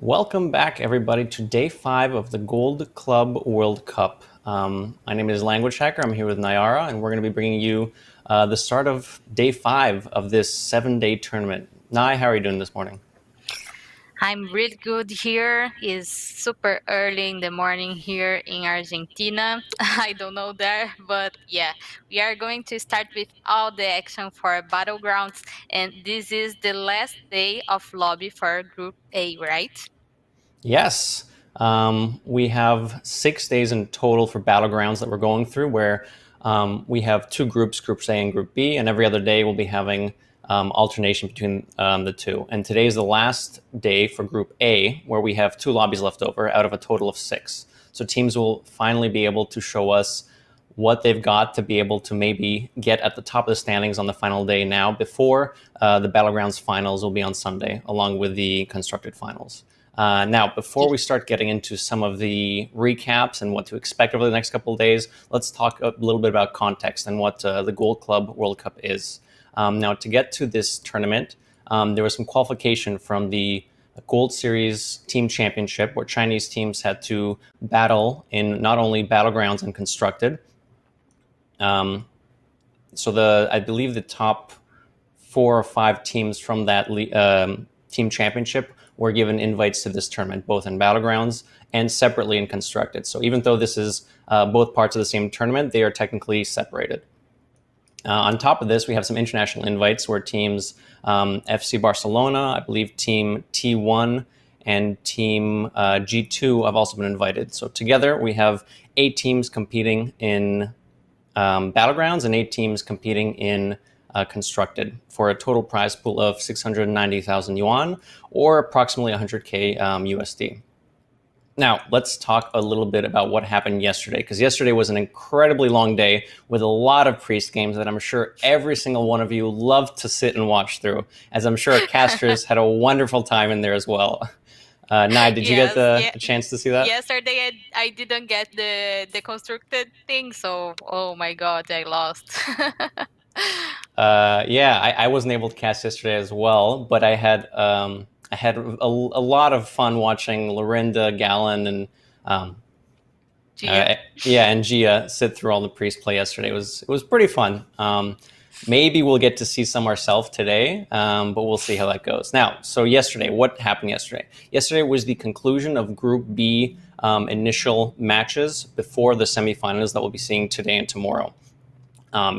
Welcome back, everybody, to day 5 of the Gold Club World Cup. My name is Language Hacker. I'm here with Nayara, and we're going to be bringing you the start of day 5 of this 7-day tournament. Nay, how are you doing this morning? I'm really good here. It's super early in the morning here in Argentina. I don't know there, but yeah, we are going to start with all the action for Battlegrounds, and this is the last day of lobby for Group A, right? Yes. We have 6 days in total for Battlegrounds that we're going through, where we have 2 groups, Group A and Group B, and every other day we'll be having alternation between the two. And today is the last day for Group A, where we have 2 lobbies left over out of a total of 6. So teams will finally be able to show us what they've got to be able to maybe get at the top of the standings on the final day now, before the Battlegrounds finals will be on Sunday, along with the constructed finals. Now, before we start getting into some of the recaps and what to expect over the next couple of days, let's talk a little bit about context and what the Gold Club World Cup is. Now, to get to this tournament, there was some qualification from the Gold Series Team Championship, where Chinese teams had to battle in not only Battlegrounds and Constructed. I believe the top 4 or 5 teams from that Team Championship were given invites to this tournament, both in Battlegrounds and separately in Constructed. So even though this is both parts of the same tournament, they are technically separated. On top of this, we have some international invites where teams FC Barcelona, I believe Team T1 and Team G2 have also been invited. So together we have 8 teams competing in Battlegrounds and 8 teams competing in Constructed, for a total prize pool of 690,000 yuan, or approximately 100K USD. Now, let's talk a little bit about what happened yesterday, because yesterday was an incredibly long day with a lot of priest games that I'm sure every single one of you loved to sit and watch through, as I'm sure casters had a wonderful time in there as well. Nai, did you get the chance to see that? Yesterday I didn't get the constructed thing, so oh my god, I lost. I wasn't able to cast yesterday as well, but I had a lot of fun watching Lorinda, Gallon, and Gia. And Gia sit through all the priest play yesterday. It was pretty fun. Maybe we'll get to see some ourselves today, but we'll see how that goes. Now, so yesterday, what happened yesterday? Yesterday was the conclusion of Group B initial matches before the semifinals that we'll be seeing today and tomorrow.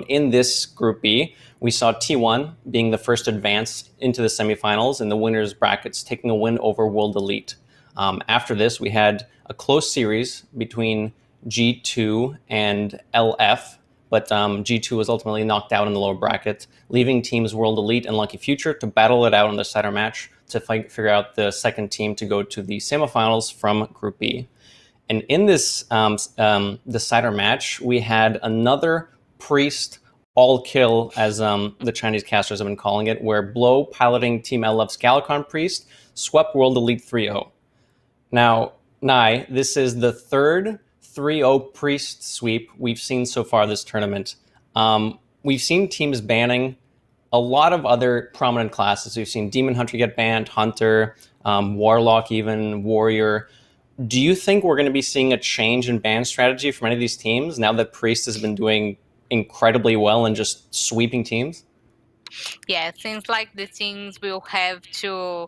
In this Group B, we saw T1 being the first advance into the semifinals in the winners brackets, taking a win over World Elite. After this, we had a close series between G2 and LF, but G2 was ultimately knocked out in the lower bracket, leaving teams World Elite and Lucky Future to battle it out in the cider match to figure out the second team to go to the semifinals from Group B. And in this the cider match, we had another priest all kill, as the Chinese casters have been calling it, where Blow, piloting Team LF's Galacon priest, swept World Elite 3-0. Now, Nai, this is the third 3-0 priest sweep we've seen so far this tournament. We've seen teams banning a lot of other prominent classes. We've seen Demon Hunter get banned, Hunter, Warlock even, Warrior. Do you think we're going to be seeing a change in ban strategy from any of these teams now that Priest has been doing incredibly well and just sweeping teams? Yeah, it seems like the teams will have to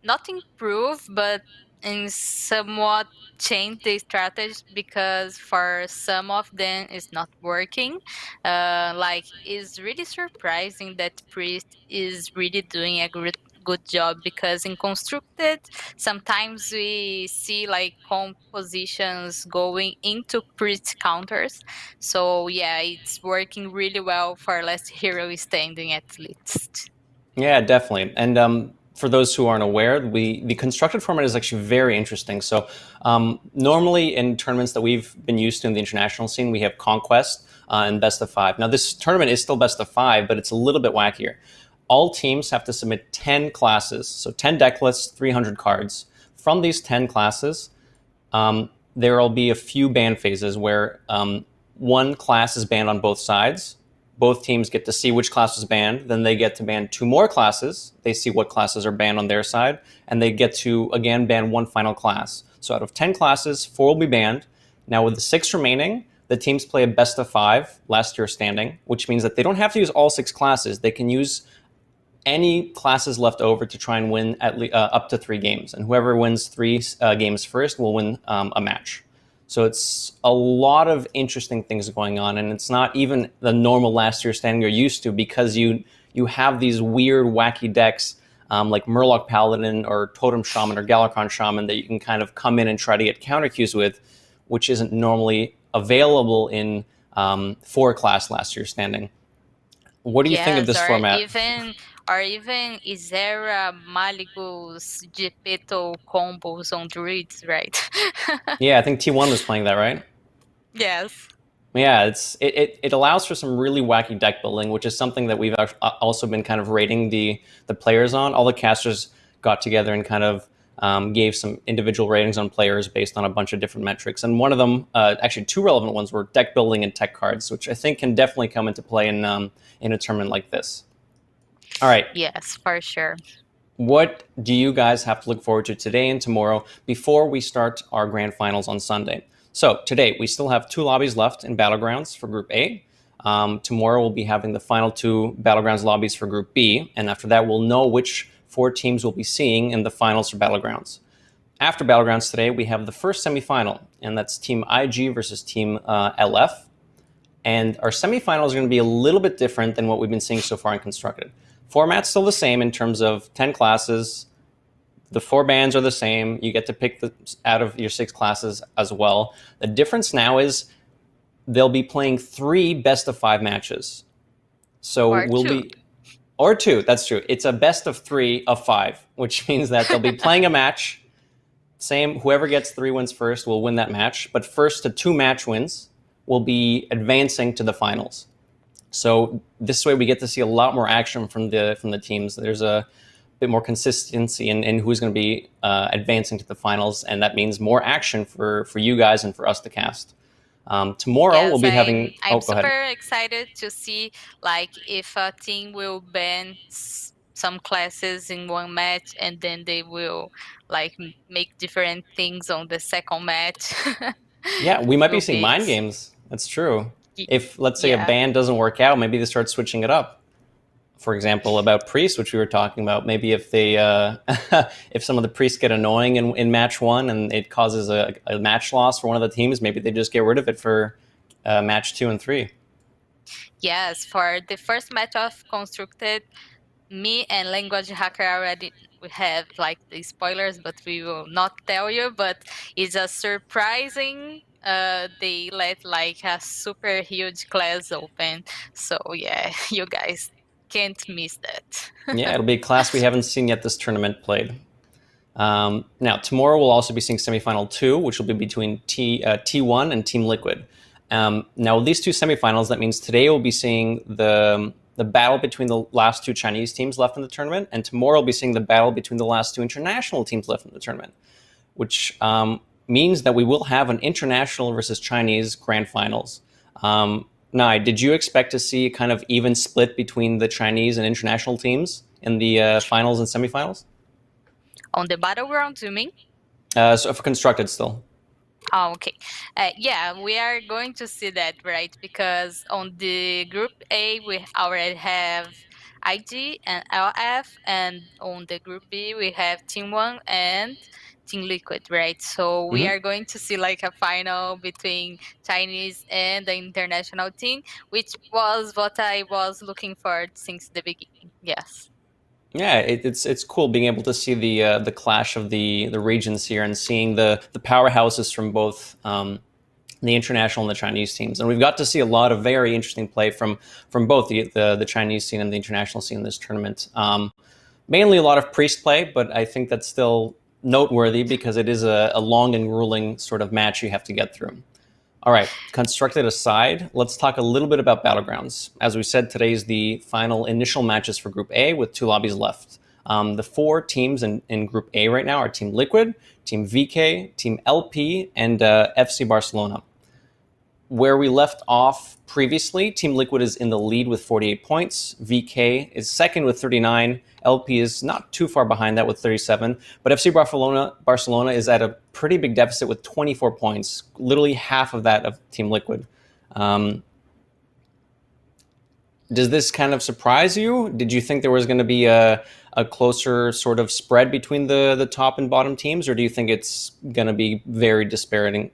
not improve, but in somewhat change the strategy, because for some of them it's not working. It's really surprising that Priest is really doing a good job, because in constructed sometimes we see like compositions going into Priest counters, so yeah, it's working really well for last hero standing at least. Yeah, definitely. And for those who aren't aware, the constructed format is actually very interesting. So normally in tournaments that we've been used to in the international scene, we have Conquest and Best of 5. Now this tournament is still Best of 5, but it's a little bit wackier. All teams have to submit 10 classes, so 10 deck lists, 300 cards. From these 10 classes, there will be a few ban phases where one class is banned on both sides, both teams get to see which class was banned. Then they get to ban 2 more classes. They see what classes are banned on their side, and they get to, again, ban 1 final class. So out of 10 classes, 4 will be banned. Now with the 6 remaining, the teams play a best of 5, last year standing, which means that they don't have to use all 6 classes. They can use any classes left over to try and win up to 3 games. And whoever wins 3 games first will win a match. So it's a lot of interesting things going on, and it's not even the normal last year standing you're used to, because you have these weird, wacky decks like Murloc Paladin or Totem Shaman or Galakron Shaman that you can kind of come in and try to get counter Qs with, which isn't normally available in 4 class last year standing. What do you think of this format? Even Isera, Maligus, Geppetto combos on druids, right? Yeah, I think T1 was playing that, right? Yes. Yeah, it allows for some really wacky deck building, which is something that we've also been kind of rating the players on. All the casters got together and kind of gave some individual ratings on players based on a bunch of different metrics. And one of them, actually 2 relevant ones, were deck building and tech cards, which I think can definitely come into play in a tournament like this. All right. Yes, for sure. What do you guys have to look forward to today and tomorrow before we start our grand finals on Sunday? So today, we still have 2 lobbies left in Battlegrounds for Group A. Tomorrow, we'll be having the final 2 Battlegrounds lobbies for Group B. And after that, we'll know which 4 teams we'll be seeing in the finals for Battlegrounds. After Battlegrounds today, we have the first semifinal, and that's Team IG versus Team LF. And our semifinals are going to be a little bit different than what we've been seeing so far in Constructed. Format's still the same in terms of 10 classes. The 4 bans are the same. You get to pick out of your 6 classes as well. The difference now is they'll be playing 3 best of 5 matches. So or 2, that's true. It's a best of 3 of 5, which means that they'll be playing a match. Same, whoever gets 3 wins first will win that match. But first to 2 match wins will be advancing to the finals. So this way we get to see a lot more action from the teams. There's a bit more consistency in who's going to be advancing to the finals, and that means more action for you guys and for us to cast. Tomorrow we'll be having... I'm super excited to see if a team will ban some classes in one match, and then they will make different things on the second match. Yeah, we might be seeing mind games. That's true. If, let's say, a ban doesn't work out, maybe they start switching it up. For example, about priests, which we were talking about, maybe if they, if some of the priests get annoying in match 1 and it causes a match loss for one of the teams, maybe they just get rid of it for match 2 and 3. Yes, for the first match of Constructed, me and Language Hacker already we have the spoilers, but we will not tell you. But it's a surprising. They let a super huge class open. So yeah, you guys can't miss that. Yeah, it'll be a class we haven't seen yet this tournament played. Now, tomorrow we'll also be seeing semifinal 2, which will be between T1 and Team Liquid. Now, these 2 semifinals, that means today we'll be seeing the battle between the last 2 Chinese teams left in the tournament, and tomorrow we'll be seeing the battle between the last 2 international teams left in the tournament, which means that we will have an international versus Chinese grand finals. Nai, did you expect to see kind of even split between the Chinese and international teams in the finals and semifinals? On the Battlegrounds, you mean? So for Constructed still. Oh, okay. Yeah, we are going to see that, right? Because on the Group A, we already have IG and LF, and on the Group B, we have Team 1 and Team Liquid, right? So we are going to see a final between Chinese and the international team, which was what I was looking for since the beginning. Yes. Yeah, it's cool being able to see the clash of the regions here and seeing the powerhouses from both the international and the Chinese teams. And we've got to see a lot of very interesting play from both the Chinese scene and the international scene in this tournament. Mainly a lot of priest play, but I think that's still noteworthy because it is a long and grueling sort of match you have to get through. All right, Constructed aside, let's talk a little bit about Battlegrounds. As we said, today is the final initial matches for Group A with 2 lobbies left. The 4 teams in Group A right now are Team Liquid, Team VK, Team LP, and FC Barcelona. where we left off previously, Team Liquid is in the lead with 48 points. VK is second with 39. LP is not too far behind that with 37. But FC Barcelona is at a pretty big deficit with 24 points, literally half of that of Team Liquid. Does this kind of surprise you? Did you think there was going to be a closer sort of spread between the top and bottom teams, or do you think it's going to be very disparity,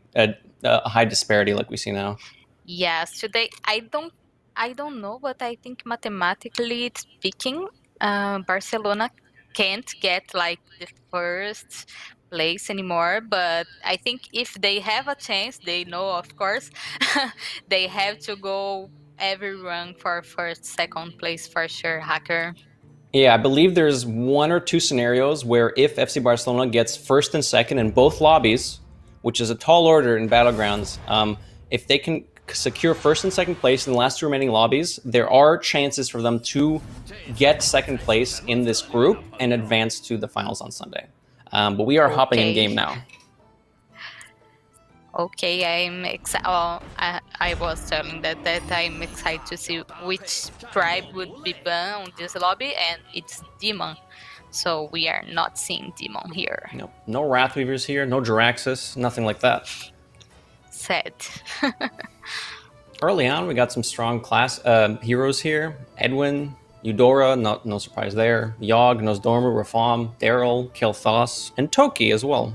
a high disparity like we see now? Yes, today I don't know, but I think mathematically speaking, Barcelona can't get like the first place anymore. But I think if they have a chance, they know, of course, they have to go everyone for first, second place for sure, Hacker. Yeah, I believe there's one or two scenarios where if FC Barcelona gets first and second in both lobbies, which is a tall order in Battlegrounds, if they can secure first and second place in the last two remaining lobbies, there are chances for them to get second place in this group and advance to the finals on Sunday. But we are hopping in game now. Okay, I'm excited. Oh, I was telling that I'm excited to see which tribe would be banned on this lobby, and it's Demon. So we are not seeing Demon here. Nope. No Wrathweavers here, no Jiraxis, nothing like that. Sad. Early on, we got some strong class heroes here. Edwin, Eudora, no surprise there. Yogg, Nosdormu, Rafam, Daryl, Kilthos, and Toki as well.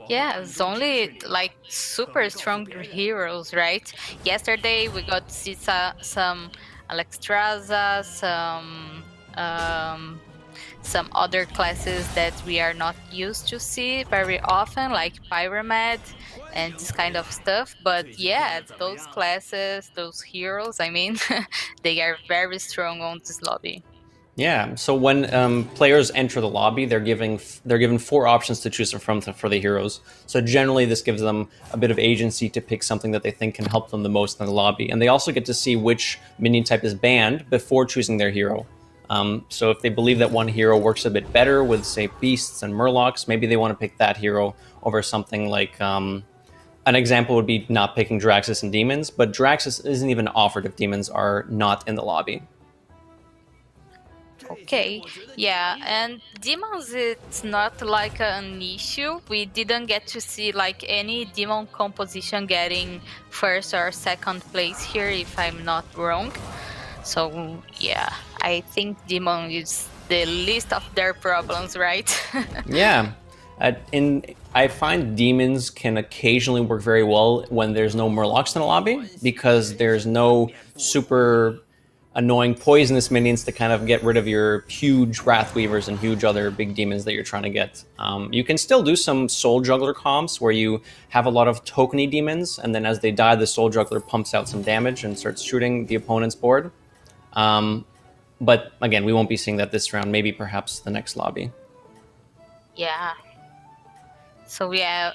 Yeah, it's only like super strong heroes, right? Yesterday we got to see some Alexstrasza, some other classes that we are not used to see very often, like Pyramid and this kind of stuff. But yeah, those classes, those heroes, I mean, they are very strong on this lobby. Yeah, so when players enter the lobby, they're given 4 options to choose from for the heroes. So generally, this gives them a bit of agency to pick something that they think can help them the most in the lobby. And they also get to see which minion type is banned before choosing their hero. So if they believe that one hero works a bit better with, say, beasts and murlocs, maybe they want to pick that hero over something like... an example would be not picking Jiraxis and demons, but Jiraxis isn't even offered if demons are not in the lobby. Okay, yeah, and demons, it's not like an issue. We didn't get to see like any demon composition getting first or second place here, if I'm not wrong. So yeah, I think demon is the least of their problems, right? Yeah, I find demons can occasionally work very well when there's no murlocs in the lobby, because there's no super annoying poisonous minions to kind of get rid of your huge Wrathweavers and huge other big demons that you're trying to get. You can still do some Soul Juggler comps where you have a lot of tokeny demons, and then as they die, the Soul Juggler pumps out some damage and starts shooting the opponent's board. But again, we won't be seeing that this round, maybe perhaps the next lobby. Yeah. So yeah,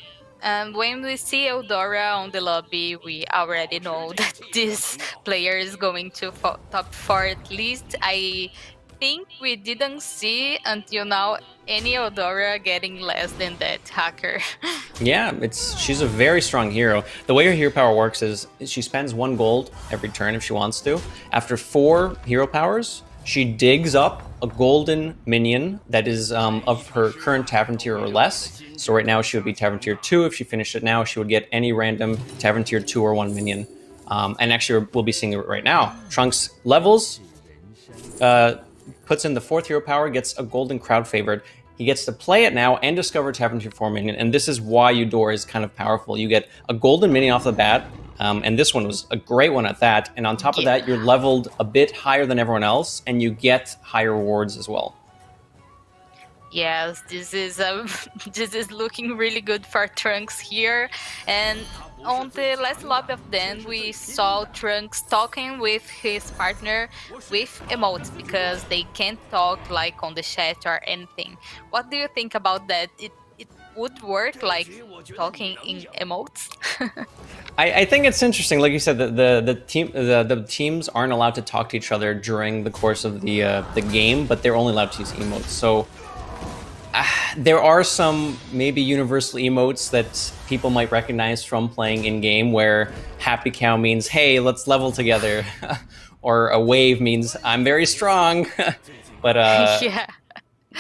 when we see Eudora on the lobby, we already know that this player is going to top 4 at least. I think we didn't see until now any Eudora getting less than that, Hacker. Yeah, she's a very strong hero. The way her hero power works is she spends 1 gold every turn if she wants to. After 4 hero powers, she digs up a golden minion that is of her current Tavern tier or less. So right now she would be Tavern tier 2. If she finished it now, she would get any random Tavern tier 2 or 1 minion. And actually, we'll be seeing it right now. Trunks levels, puts in the 4th hero power, gets a golden crowd favored. He gets to play it now and discover Tavern tier 4 minion. And this is why Eudora is kind of powerful. You get a golden minion off the bat. And this one was a great one at that. And on top of that, you're leveled a bit higher than everyone else, and you get higher rewards as well. Yes, this is looking really good for Trunks here. And on the last lobby of them, we saw Trunks talking with his partner with emotes, because they can't talk like on the chat or anything. What do you think about that? It would work like talking in emotes? I think it's interesting. Like you said, the teams aren't allowed to talk to each other during the course of the game, but they're only allowed to use emotes. So There are some maybe universal emotes that people might recognize from playing in-game, where happy cow means, hey, let's level together. Or a wave means, I'm very strong. But Yeah.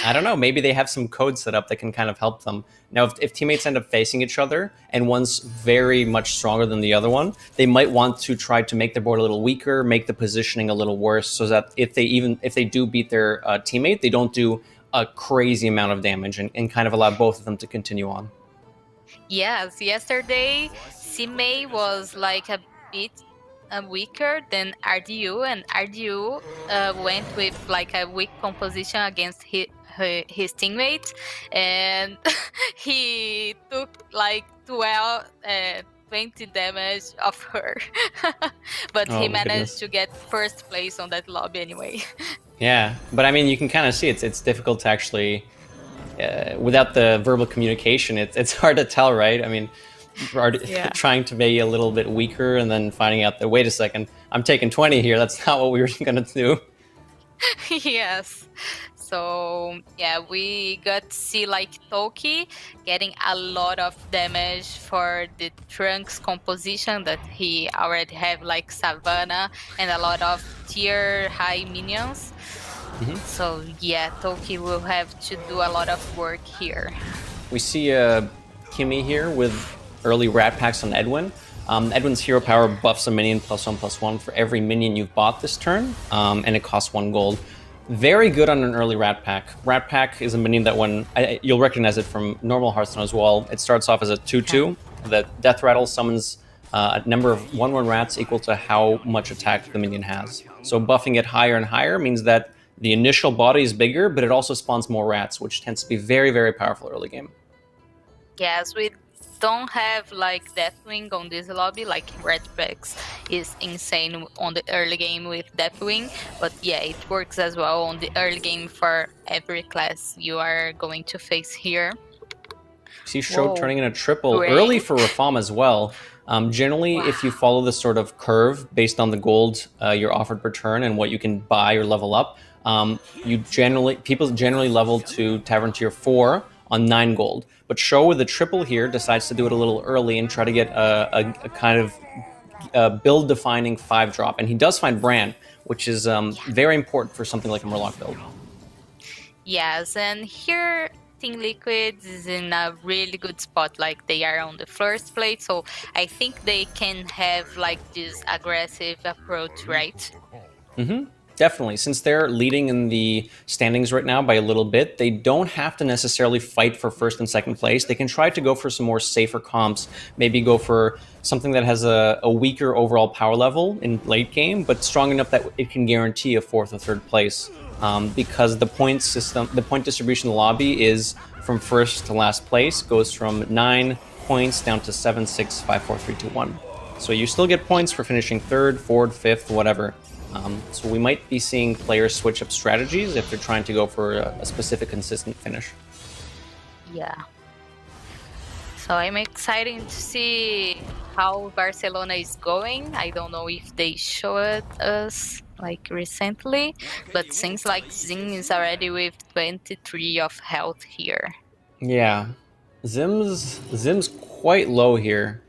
I don't know, maybe they have some code set up that can kind of help them. Now, if teammates end up facing each other and one's very much stronger than the other one, they might want to try to make their board a little weaker, make the positioning a little worse, so that if they do beat their teammate, they don't do a crazy amount of damage and kind of allow both of them to continue on. Yes, yesterday CMA was like a bit weaker than RDU, and RDU went with like a weak composition against his teammates, and he took like 20 damage of her. But he managed to get first place on that lobby anyway. Yeah, but I mean, you can kind of see it's difficult to actually, without the verbal communication, it's hard to tell, right? I mean, trying to be a little bit weaker and then finding out that, wait a second, I'm taking 20 here. That's not what we were going to do. Yes. So yeah, we got to see like Toki getting a lot of damage for the Trunks composition that he already have, like Savannah and a lot of tier high minions. So yeah, Toki will have to do a lot of work here. We see Kimmy here with early rat packs on Edwin. Edwin's hero power buffs a minion +1/+1 for every minion you've bought this turn, and it costs 1 gold. Very good on an early rat pack. Rat pack is a minion that you'll recognize it from normal Hearthstone as well. It starts off as a 2/2. The Death Rattle summons a number of 1/1 rats equal to how much attack the minion has. So buffing it higher and higher means that the initial body is bigger, but it also spawns more rats, which tends to be very, very powerful early game. Yes, we don't have like Deathwing on this lobby. Like Redpacks is insane on the early game with Deathwing, but yeah, it works as well on the early game for every class you are going to face here. See Sho turning in a triple early for Rafam as well. Generally, if you follow this sort of curve based on the gold you're offered per turn and what you can buy or level up, people generally level to Tavern Tier 4 on 9 gold. But Sho with the triple here decides to do it a little early and try to get a kind of build-defining 5-drop. And he does find Brand, which is very important for something like a Murloc build. Yes, and here Team Liquid is in a really good spot. Like they are on the first place, so I think they can have like this aggressive approach, right? Definitely. Since they're leading in the standings right now by a little bit, they don't have to necessarily fight for first and second place. They can try to go for some more safer comps, maybe go for something that has a weaker overall power level in late game, but strong enough that it can guarantee a 4th or 3rd place. Because the point distribution in the lobby is from first to last place, goes from 9 points down to 7, 6, 5, 4, 3, 2, 1. So you still get points for finishing 3rd, 4th, 5th, whatever. So we might be seeing players switch up strategies if they're trying to go for a specific consistent finish. Yeah. So I'm excited to see how Barcelona is going. I don't know if they showed us like recently, but seems like Zing is already with 23 of health here. Yeah, Zim's quite low here.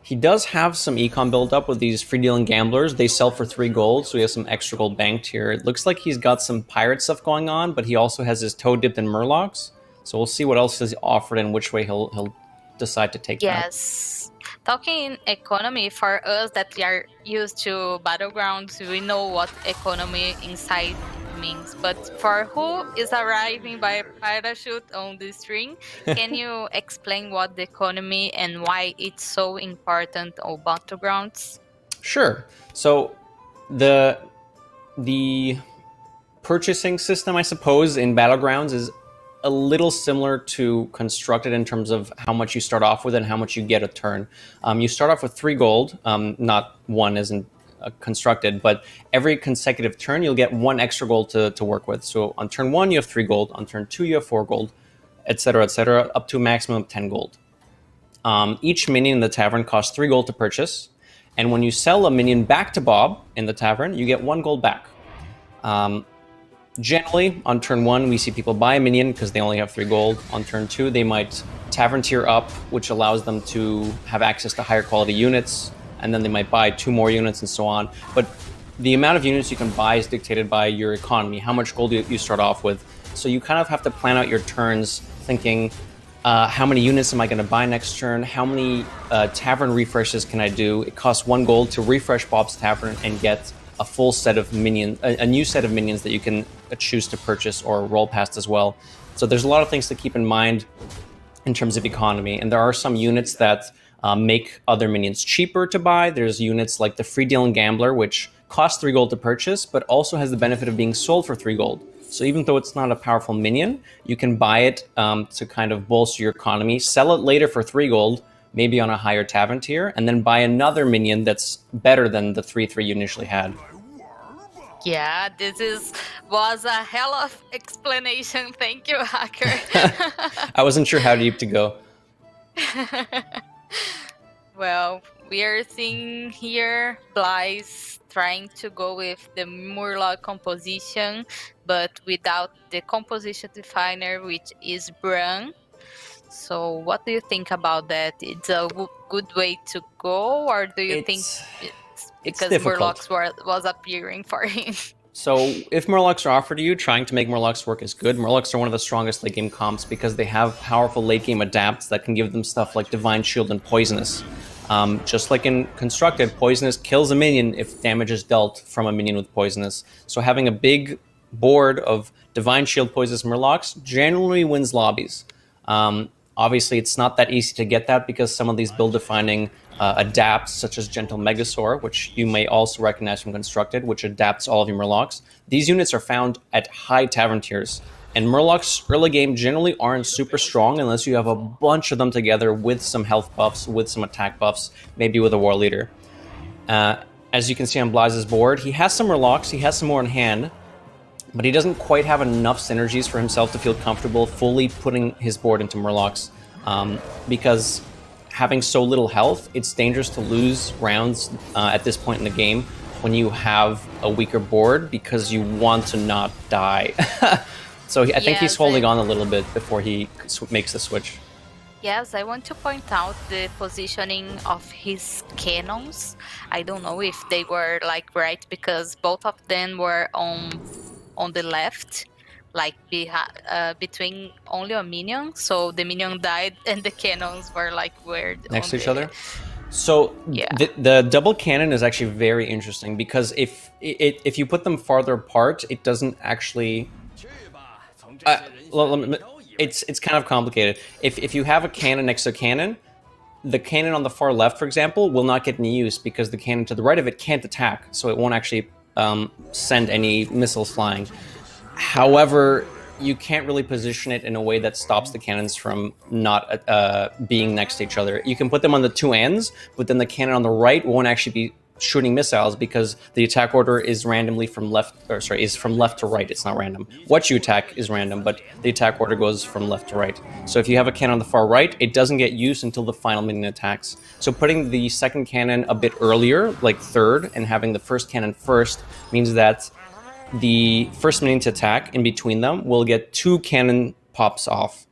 He does have some econ build up with these free dealing gamblers. They sell for 3 gold, so he has some extra gold banked here. It looks like he's got some pirate stuff going on, but he also has his toe dipped in Murlocs. So we'll see what else is offered and which way he'll decide to take that. Yes. Talking economy, for us that we are used to Battlegrounds, we know what economy inside means. But for who is arriving by parachute on the string, can you explain what the economy and why it's so important on Battlegrounds? Sure. So the purchasing system, I suppose, in Battlegrounds is a little similar to Constructed in terms of how much you start off with and how much you get a turn. You start off with 3 gold, not 1 isn't Constructed, but every consecutive turn you'll get 1 extra gold to work with. So on turn 1 you have 3 gold, on turn 2 you have 4 gold, etc., up to a maximum of 10 gold. Each minion in the tavern costs 3 gold to purchase, and when you sell a minion back to Bob in the tavern, you get 1 gold back. Generally, on turn 1, we see people buy a minion because they only have 3 gold. On turn 2, they might tavern tier up, which allows them to have access to higher quality units, and then they might buy 2 more units and so on. But the amount of units you can buy is dictated by your economy, how much gold you start off with. So you kind of have to plan out your turns thinking, how many units am I going to buy next turn? How many tavern refreshes can I do? It costs 1 gold to refresh Bob's Tavern and get a full set of minions, a new set of minions that you can choose to purchase or roll past as well. So there's a lot of things to keep in mind in terms of economy. And there are some units that make other minions cheaper to buy. There's units like the Free Dealing Gambler, which costs 3 gold to purchase, but also has the benefit of being sold for 3 gold. So even though it's not a powerful minion, you can buy it to kind of bolster your economy, sell it later for 3 gold, maybe on a higher tavern tier, and then buy another minion that's better than the 3/3 you initially had. Yeah, was a hell of explanation. Thank you, Hacker. I wasn't sure how deep to go. Well, we are seeing here Blythe trying to go with the Murloc composition, but without the composition definer, which is Brun. So what do you think about that? It's a good way to go, or do you think it's because Murlocs was appearing for him? So if Murlocs are offered to you, trying to make Murlocs work is good. Murlocs are one of the strongest late game comps because they have powerful late game adapts that can give them stuff like Divine Shield and Poisonous. Just like in Constructed, Poisonous kills a minion if damage is dealt from a minion with Poisonous. So having a big board of Divine Shield, Poisonous Murlocs generally wins lobbies. Obviously, it's not that easy to get that because some of these build-defining adapts, such as Gentle Megasaur, which you may also recognize from Constructed, which adapts all of your Murlocs. These units are found at high tavern tiers. And Murlocs early game generally aren't super strong unless you have a bunch of them together with some health buffs, with some attack buffs, maybe with a War Leader. As you can see on Blaze's board, he has some Murlocs, he has some more in hand, but he doesn't quite have enough synergies for himself to feel comfortable fully putting his board into Murlocs. Because having so little health, it's dangerous to lose rounds at this point in the game when you have a weaker board because you want to not die. So I think he's holding on a little bit before he makes the switch. Yes, I want to point out the positioning of his cannons. I don't know if they were like right because both of them were on the left, like between only a minion. So the minion died and the cannons were like weird next to each other. So yeah. The double cannon is actually very interesting because if you put them farther apart, it doesn't actually. It's kind of complicated. If you have a cannon next to a cannon, the cannon on the far left, for example, will not get any use because the cannon to the right of it can't attack, so it won't actually send any missiles flying. However, you can't really position it in a way that stops the cannons from not being next to each other. You can put them on the two ends, but then the cannon on the right won't actually be shooting missiles because the attack order is randomly from left, or sorry, is from left to right. It's not random. What you attack is random, but the attack order goes from left to right. So if you have a cannon on the far right, it doesn't get used until the final minion attacks. So putting the second cannon a bit earlier, like third, and having the first cannon first means that the first minion to attack in between them will get 2 cannon pops off.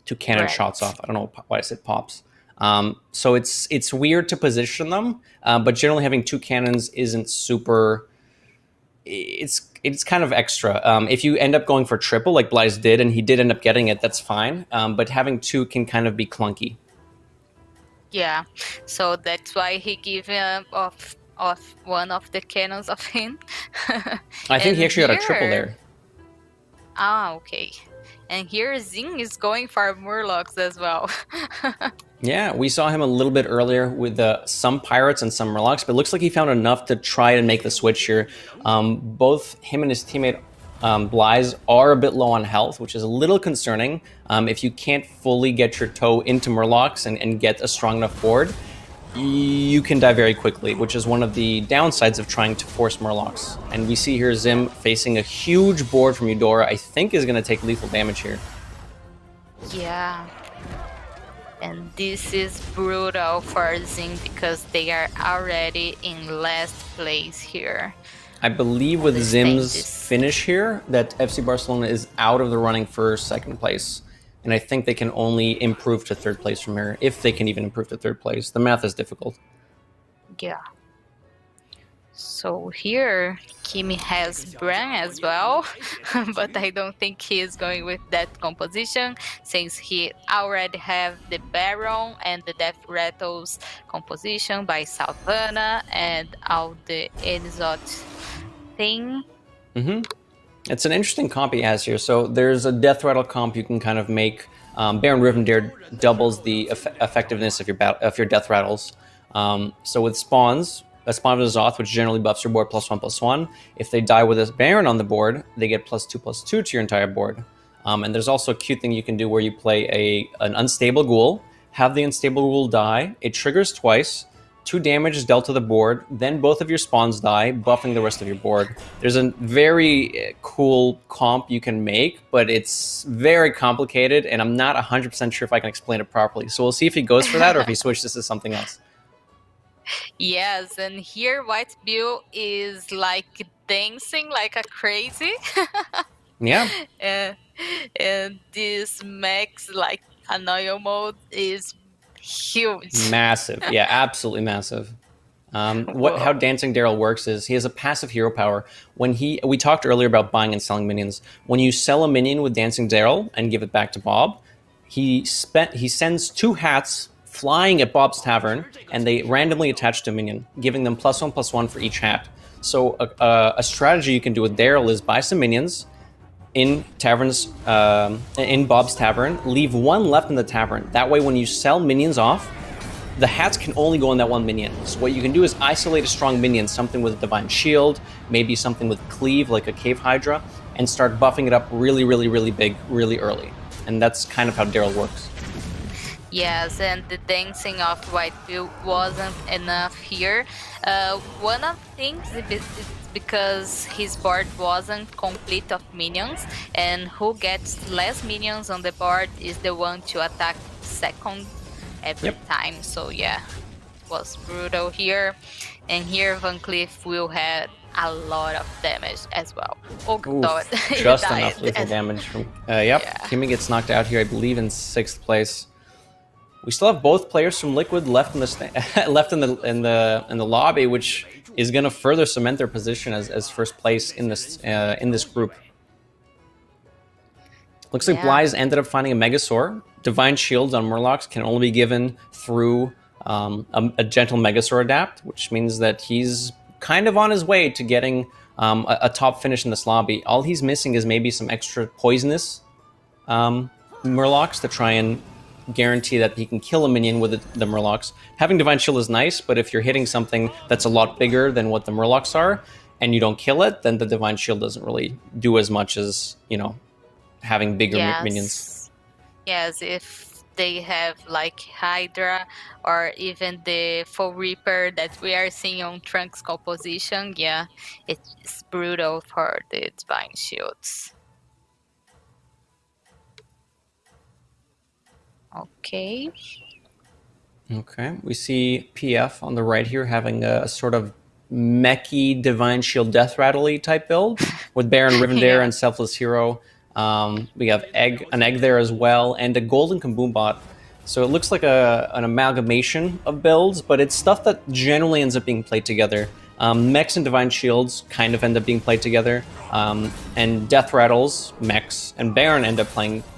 2 cannon shots off. I don't know why I said pops. So it's weird to position them, but generally having 2 cannons isn't super. It's kind of extra. If you end up going for triple like Blaze did, and he did end up getting it, that's fine. But having 2 can kind of be clunky. Yeah, so that's why he gave off one of the cannons of him. I think he actually got a triple there. Ah, okay. And here Zing is going for Murlocs as well. Yeah, we saw him a little bit earlier with some Pirates and some Murlocs, but it looks like he found enough to try and make the switch here. Both him and his teammate Blaze are a bit low on health, which is a little concerning. If you can't fully get your toe into Murlocs and get a strong enough board, you can die very quickly, which is one of the downsides of trying to force Murlocs. And we see here Zim facing a huge board from Eudora. I think is going to take lethal damage here. Yeah. And this is brutal for Zim because they are already in last place here. I believe with the Zim's stages. finish here that FC Barcelona is out of the running for second place. And I think they can only improve to third place from here, if they can even improve to third place. The math is difficult. Yeah. So here, Kimi has Bran as well, but I don't think he is going with that composition since he already have the Baron and the Death Rattles composition by Savannah and all the Exot thing. It's an interesting comp he has here. So there's a Death Rattle comp you can kind of make. Baron Rivendare doubles the effectiveness of your Death Rattles. So with spawns, a spawn of Zoth, which generally buffs your board +1/+1. If they die with a Baron on the board, they get +2/+2 to your entire board. And there's also a cute thing you can do where you play an unstable ghoul, have the unstable ghoul die, it triggers twice, 2 damage is dealt to the board, then both of your spawns die, buffing the rest of your board. There's a very cool comp you can make, but it's very complicated, and I'm not 100% sure if I can explain it properly. So we'll see if he goes for that or if he switches to something else. Yes, and here White Bill is like dancing like a crazy. Yeah. And this max like annoying mode is huge. Massive. Yeah, absolutely massive. How Dancing Daryl works is he has a passive hero power. We talked earlier about buying and selling minions. When you sell a minion with Dancing Daryl and give it back to Bob, he sends 2 hats flying at Bob's Tavern, and they randomly attach to a minion, giving them +1/+1 for each hat. So a strategy you can do with Daryl is buy some minions in Bob's Tavern, leave 1 left in the tavern. That way, when you sell minions off, the hats can only go on that 1 minion. So what you can do is isolate a strong minion, something with a Divine Shield, maybe something with Cleave, like a Cave Hydra, and start buffing it up really, really, really big, really early. And that's kind of how Daryl works. Yes, and the dancing of White Bill wasn't enough here. One of the things is because his board wasn't complete of minions, and who gets less minions on the board is the one to attack second every time. So yeah, it was brutal here. And here Van Cleef will have a lot of damage as well. Oh god, just enough lethal damage from Kimi gets knocked out here, I believe, in 6th place. We still have both players from Liquid left in the lobby, which is going to further cement their position as first place in this group. Looks like Bly's ended up finding a Megasaur. Divine Shields on Murlocs can only be given through a gentle Megasaur adapt, which means that he's kind of on his way to getting a top finish in this lobby. All he's missing is maybe some extra poisonous Murlocs to try and guarantee that he can kill a minion with the Murlocs. Having Divine Shield is nice, but if you're hitting something that's a lot bigger than what the Murlocs are, and you don't kill it, then the Divine Shield doesn't really do as much as, having bigger minions. Yes, if they have like Hydra or even the Full Reaper that we are seeing on Trunks composition, it's brutal for the Divine Shields. Okay, we see PF on the right here having a sort of mechy Divine Shield Death Rattle-y type build with Baron Rivendare and Selfless Hero. We have an egg there as well, and a Golden Kaboom Bot. So it looks like an amalgamation of builds, but it's stuff that generally ends up being played together. Mechs and Divine Shields kind of end up being played together, and Death Rattles, Mechs, and Baron end up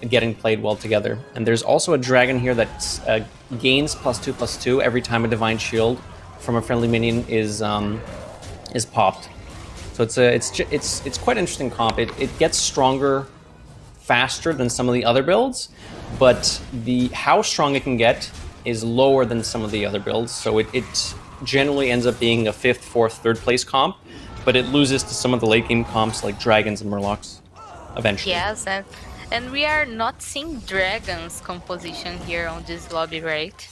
getting played well together. And there's also a dragon here that gains +2/+2 every time a Divine Shield from a friendly minion is popped. So it's quite an interesting comp. It gets stronger faster than some of the other builds, but how strong it can get is lower than some of the other builds. So it generally ends up being a 5th, 4th, 3rd place comp, but it loses to some of the late game comps like Dragons and Murlocs eventually. Yes, and we are not seeing Dragons composition here on this lobby, right?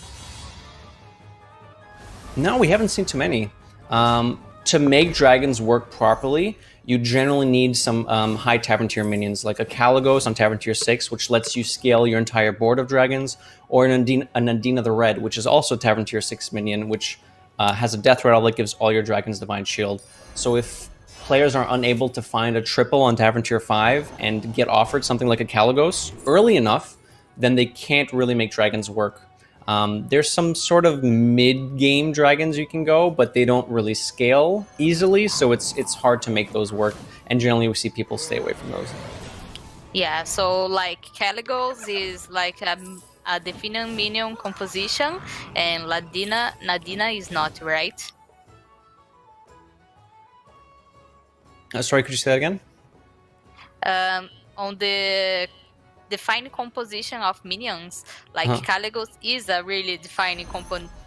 No, we haven't seen too many. To make Dragons work properly, you generally need some high Tavern tier minions, like a Caligos on Tavern tier 6, which lets you scale your entire board of dragons, or an Undina the Red, which is also a Tavern tier 6 minion, which has a Death Rattle that gives all your dragons Divine Shield. So if players are unable to find a triple on Tavern Tier 5 and get offered something like a Caligos early enough, then they can't really make dragons work. There's some sort of mid-game dragons you can go, but they don't really scale easily, so it's hard to make those work, and generally we see people stay away from those. Yeah, so like Caligos is like a definite minion composition, and Nadina is not, right? Sorry, could you say that again? On the defined composition of minions, like Caligos is a really defined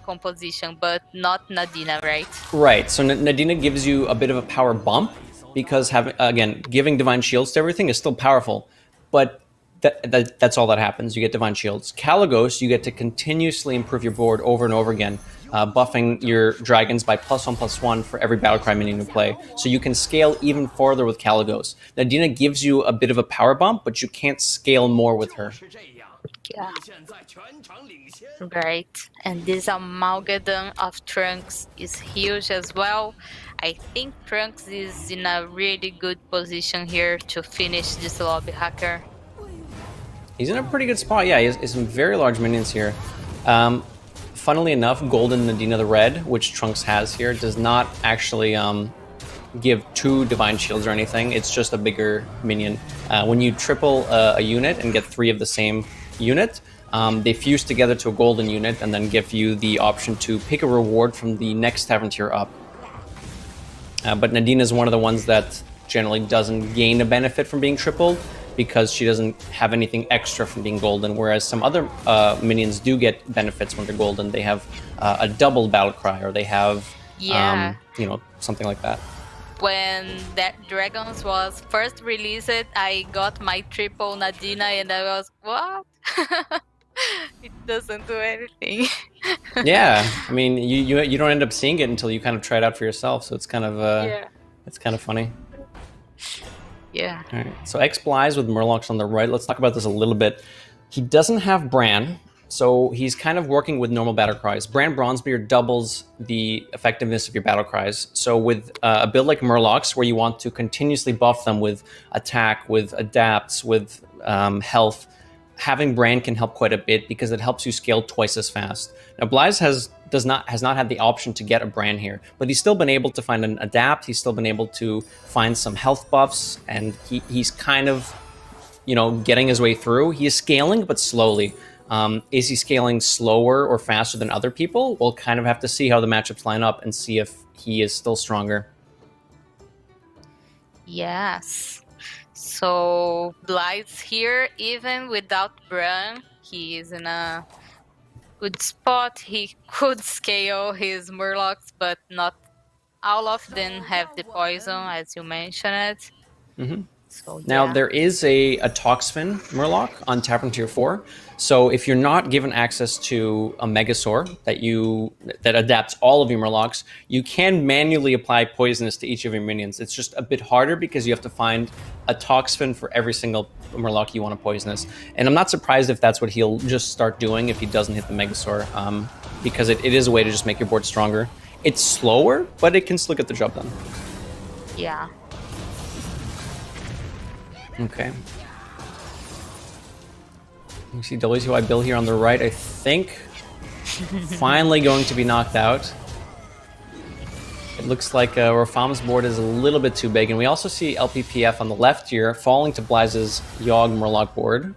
composition, but not Nadina, right? Right, so Nadina gives you a bit of a power bump, because giving Divine Shields to everything is still powerful, but that's all that happens. You get Divine Shields. Caligos, you get to continuously improve your board over and over again, buffing your dragons by +1/+1 for every Battlecry minion you play. So you can scale even farther with Caligos. Nadina gives you a bit of a power bump, but you can't scale more with her. Yeah. Right. And this Amalgadon of Trunks is huge as well. I think Trunks is in a really good position here to finish this lobby, Hacker. He's in a pretty good spot. Yeah, he has some very large minions here. Funnily enough, Golden Nadina the Red, which Trunks has here, does not actually give 2 Divine Shields or anything. It's just a bigger minion. When you triple a unit and get 3 of the same unit, they fuse together to a golden unit and then give you the option to pick a reward from the next Tavern Tier up. But Nadina is one of the ones that generally doesn't gain a benefit from being tripled, because she doesn't have anything extra from being golden, whereas some other minions do get benefits when they're golden. They have a double battle cry, or they have, something like that. When that Dragons was first released, I got my triple Nadina and I was, what? It doesn't do anything. Yeah, I mean, you don't end up seeing it until you kind of try it out for yourself, so it's kind of it's kind of funny. Yeah. All right. So X-Blaize with Murlocs on the right. Let's talk about this a little bit. He doesn't have Bran, so he's kind of working with normal battle cries. Bran Bronzebeard doubles the effectiveness of your battle cries. So with a build like Murlocs, where you want to continuously buff them with attack, with adapts, with health, having Bran can help quite a bit, because it helps you scale twice as fast. Now Blaize has not had the option to get a Bran here, but he's still been able to find an adapt. He's still been able to find some health buffs, and he's kind of, getting his way through. He is scaling, but slowly. Is he scaling slower or faster than other people? We'll kind of have to see how the matchups line up and see if he is still stronger. Yes. So Blaize here, even without Bran, he is in a good spot. He could scale his Murlocs, but not all of them have the poison, as you mentioned. Mm-hmm. So, yeah. Now, there is a Toxfin Murloc on Tavern Tier 4. So if you're not given access to a Megasaur that adapts all of your Murlocs, you can manually apply Poisonous to each of your minions. It's just a bit harder, because you have to find a Toxfin for every single Murloc you want to Poisonous. And I'm not surprised if that's what he'll just start doing if he doesn't hit the Megasaur, because it is a way to just make your board stronger. It's slower, but it can still get the job done. Yeah. Okay. You see WTY Bill here on the right, I think, finally going to be knocked out. It looks like Rafam's board is a little bit too big, and we also see LPPF on the left here falling to Blaize's Yogg Murloc board.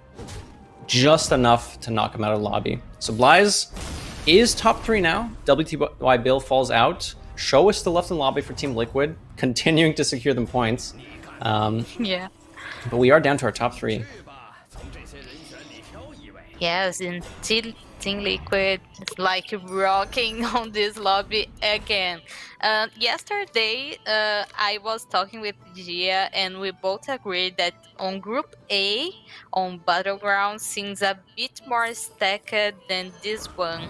Just enough to knock him out of the lobby. So Blaize is top 3 now. WTY Bill falls out. Show is still left in the lobby for Team Liquid, continuing to secure them points. Yeah. But we are down to our top 3. Yes, and Team Liquid is like rocking on this lobby again. Yesterday, I was talking with Gia, and we both agreed that on Group A, on Battlegrounds, seems a bit more stacked than this one.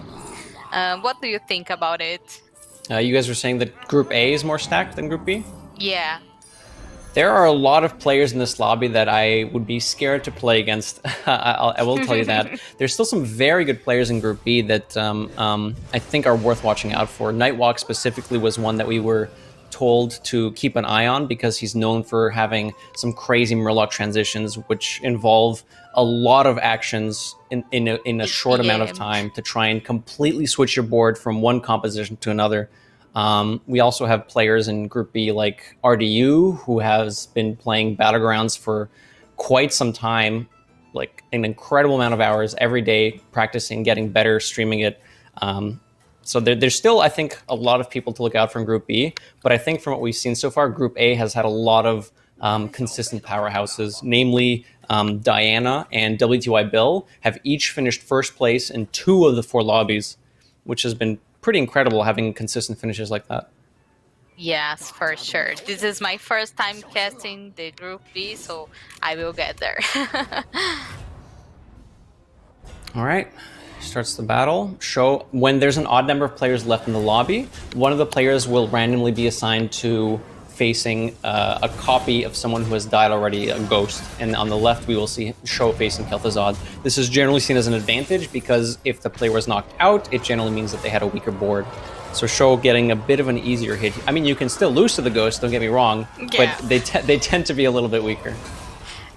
What do you think about it? You guys were saying that Group A is more stacked than Group B? Yeah. There are a lot of players in this lobby that I would be scared to play against. I will tell you that. There's still some very good players in Group B that I think are worth watching out for. Nightwalk specifically was one that we were told to keep an eye on because he's known for having some crazy Murloc transitions, which involve a lot of actions in a short amount of time to try and completely switch your board from one composition to another. We also have players in Group B like RDU, who has been playing Battlegrounds for quite some time, like an incredible amount of hours every day, practicing, getting better, streaming it. So there's still, I think, a lot of people to look out for in Group B. But I think from what we've seen so far, Group A has had a lot of consistent powerhouses, namely Diana and WTY Bill have each finished first place in 2 of the 4 lobbies, which has been pretty incredible having consistent finishes like that. Yes, for sure. This is my first time casting the Group B, so I will get there. All right, starts the battle. Show when there's an odd number of players left in the lobby, one of the players will randomly be assigned to facing a copy of someone who has died already, a ghost. And on the left, we will see Show facing Kel'Thuzad. This is generally seen as an advantage because if the player was knocked out, it generally means that they had a weaker board. So Show getting a bit of an easier hit. I mean, you can still lose to the ghost, don't get me wrong, but they tend to be a little bit weaker.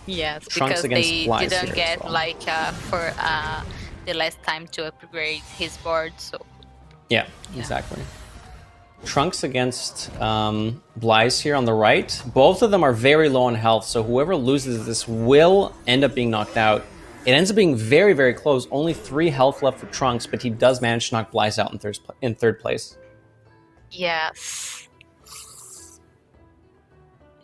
Yes, Trunks because they Flies didn't get well. like for the last time to upgrade his board, so... Yeah, exactly. Trunks against Bly's here on the right. Both of them are very low on health, so whoever loses this will end up being knocked out. It ends up being very, very close. Only 3 health left for Trunks, but he does manage to knock Bly's out in third place. Yes.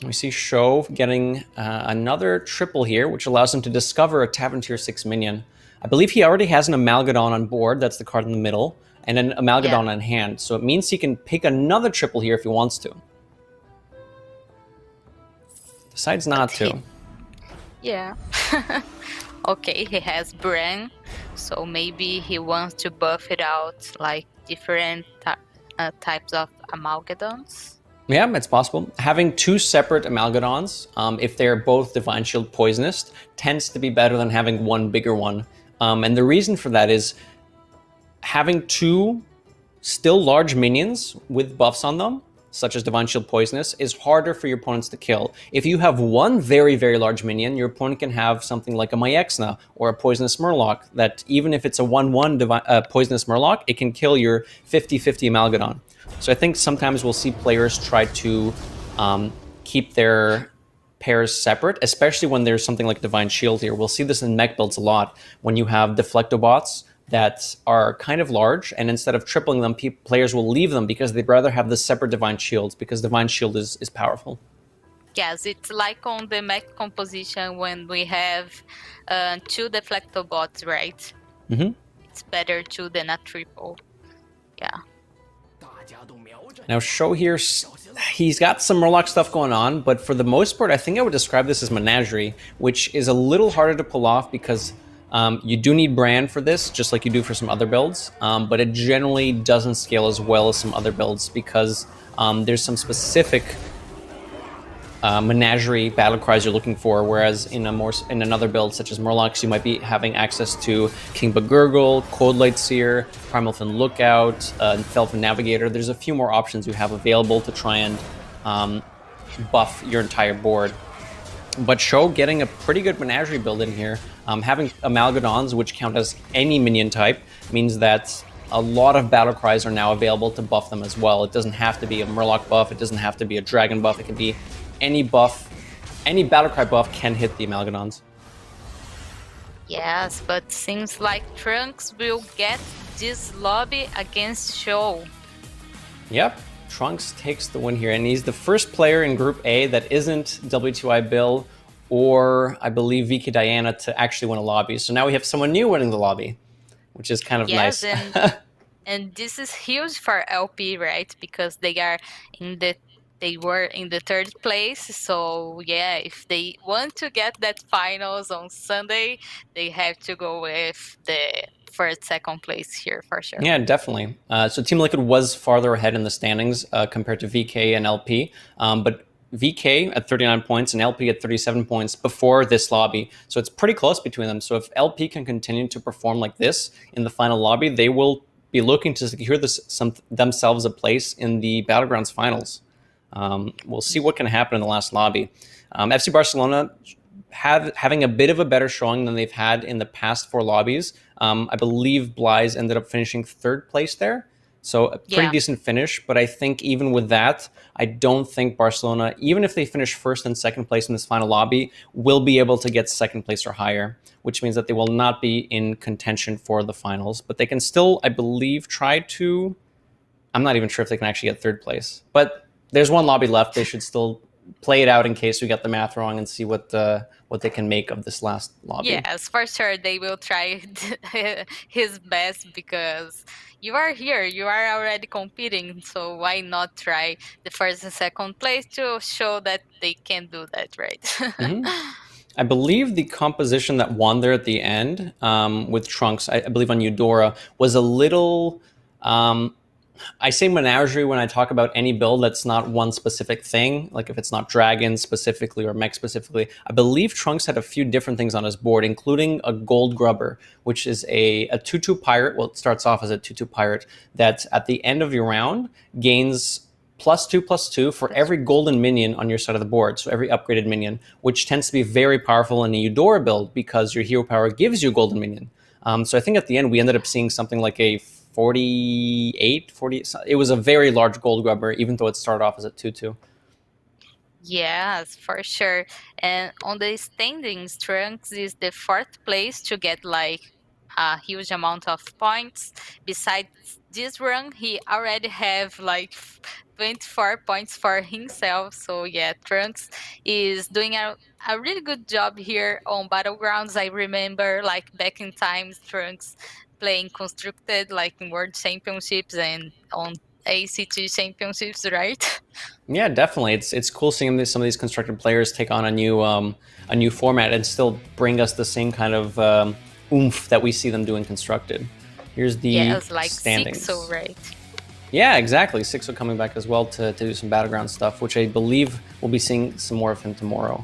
We see Show getting another triple here, which allows him to discover a Tavern Tier 6 minion. I believe he already has an Amalgadon on board. That's the card in the middle. And an Amalgadon on hand. So it means he can pick another triple here if he wants to. Decides not to. Yeah. Okay, he has Bran, so maybe he wants to buff it out like different types of Amalgadons. Yeah, it's possible. Having 2 separate Amalgadons, if they're both Divine Shield poisonous, tends to be better than having one bigger one. And the reason for that is having 2 still large minions with buffs on them, such as Divine Shield poisonous, is harder for your opponents to kill. If you have one very, very large minion, your opponent can have something like a Myexna or a poisonous Murloc that even if it's a 1/1 poisonous Murloc, it can kill your 50/50 Amalgadon. So I think sometimes we'll see players try to keep their pairs separate, especially when there's something like Divine Shield here. We'll see this in mech builds a lot when you have Deflectobots that are kind of large, and instead of tripling them, players will leave them because they'd rather have the separate Divine Shields because Divine Shield is powerful. Yes, it's like on the mech composition when we have 2 Deflectobots, right? Mm-hmm. It's better 2 than a triple. Yeah. Now Show here, he's got some Murloc stuff going on, but for the most part, I think I would describe this as Menagerie, which is a little harder to pull off because you do need Bran for this, just like you do for some other builds, but it generally doesn't scale as well as some other builds because there's some specific Menagerie battle cries you're looking for, whereas in another build, such as Murlocs, you might be having access to King Bagurgle, Cold Light Seer, Primalfin Lookout, Felfin Navigator. There's a few more options you have available to try and buff your entire board. But Show getting a pretty good Menagerie build in here. Having Amalgadons, which count as any minion type, means that a lot of battle cries are now available to buff them as well. It doesn't have to be a Murloc buff, it doesn't have to be a Dragon buff, it can be any buff, any battle cry buff can hit the Amalgadons. Yes, but seems like Trunks will get this lobby against Show. Yep, Trunks takes the win here, and he's the first player in Group A that isn't W2I Bill or, I believe, VK Diana to actually win a lobby. So now we have someone new winning the lobby, which is kind of nice. And this is huge for LP, right? Because they were in the 3rd place. So yeah, if they want to get that finals on Sunday, they have to go with the first, 2nd place here for sure. Yeah, definitely. So Team Liquid was farther ahead in the standings compared to VK and LP, but VK at 39 points and LP at 37 points before this lobby. So it's pretty close between them. So if LP can continue to perform like this in the final lobby, they will be looking to secure themselves a place in the Battlegrounds finals. We'll see what can happen in the last lobby. FC Barcelona having a bit of a better showing than they've had in the past 4 lobbies. I believe Blaise ended up finishing 3rd place there. So a pretty decent finish, but I think even with that, I don't think Barcelona, even if they finish 1st and 2nd place in this final lobby, will be able to get 2nd place or higher, which means that they will not be in contention for the finals. But they can still, I believe, try to... I'm not even sure if they can actually get 3rd place. But there's one lobby left. They should still play it out in case we get the math wrong and see what they can make of this last lobby. Yes, for sure they will try his best, because you are here, you are already competing, so why not try the 1st and 2nd place to show that they can do that, right? I believe the composition that won there at the end with Trunks, I believe on Eudora, was a little... I say menagerie when I talk about any build that's not one specific thing, like if it's not Dragon specifically or Mech specifically. I believe Trunks had a few different things on his board, including a Gold Grubber, which is a 2/2 pirate. Well, it starts off as a 2/2 pirate that at the end of your round gains +2/+2 for every golden minion on your side of the board, so every upgraded minion, which tends to be very powerful in a Eudora build because your hero power gives you a golden minion. So I think at the end we ended up seeing something like a 40. It was a very large Gold Grubber, even though it started off as a 2/2. Yes, for sure. And on the standings, Trunks is the 4th place to get like a huge amount of points. Besides this run, he already have like 24 points for himself. So yeah, Trunks is doing a really good job here on Battlegrounds. I remember like back in times, Trunks playing Constructed like in World Championships and on ACT Championships, right? Yeah, definitely. It's cool seeing some of these Constructed players take on a new format and still bring us the same kind of oomph that we see them doing Constructed. Here's the like standings. Sixo, right? Yeah, exactly. Sixo coming back as well to do some Battleground stuff, which I believe we'll be seeing some more of him tomorrow.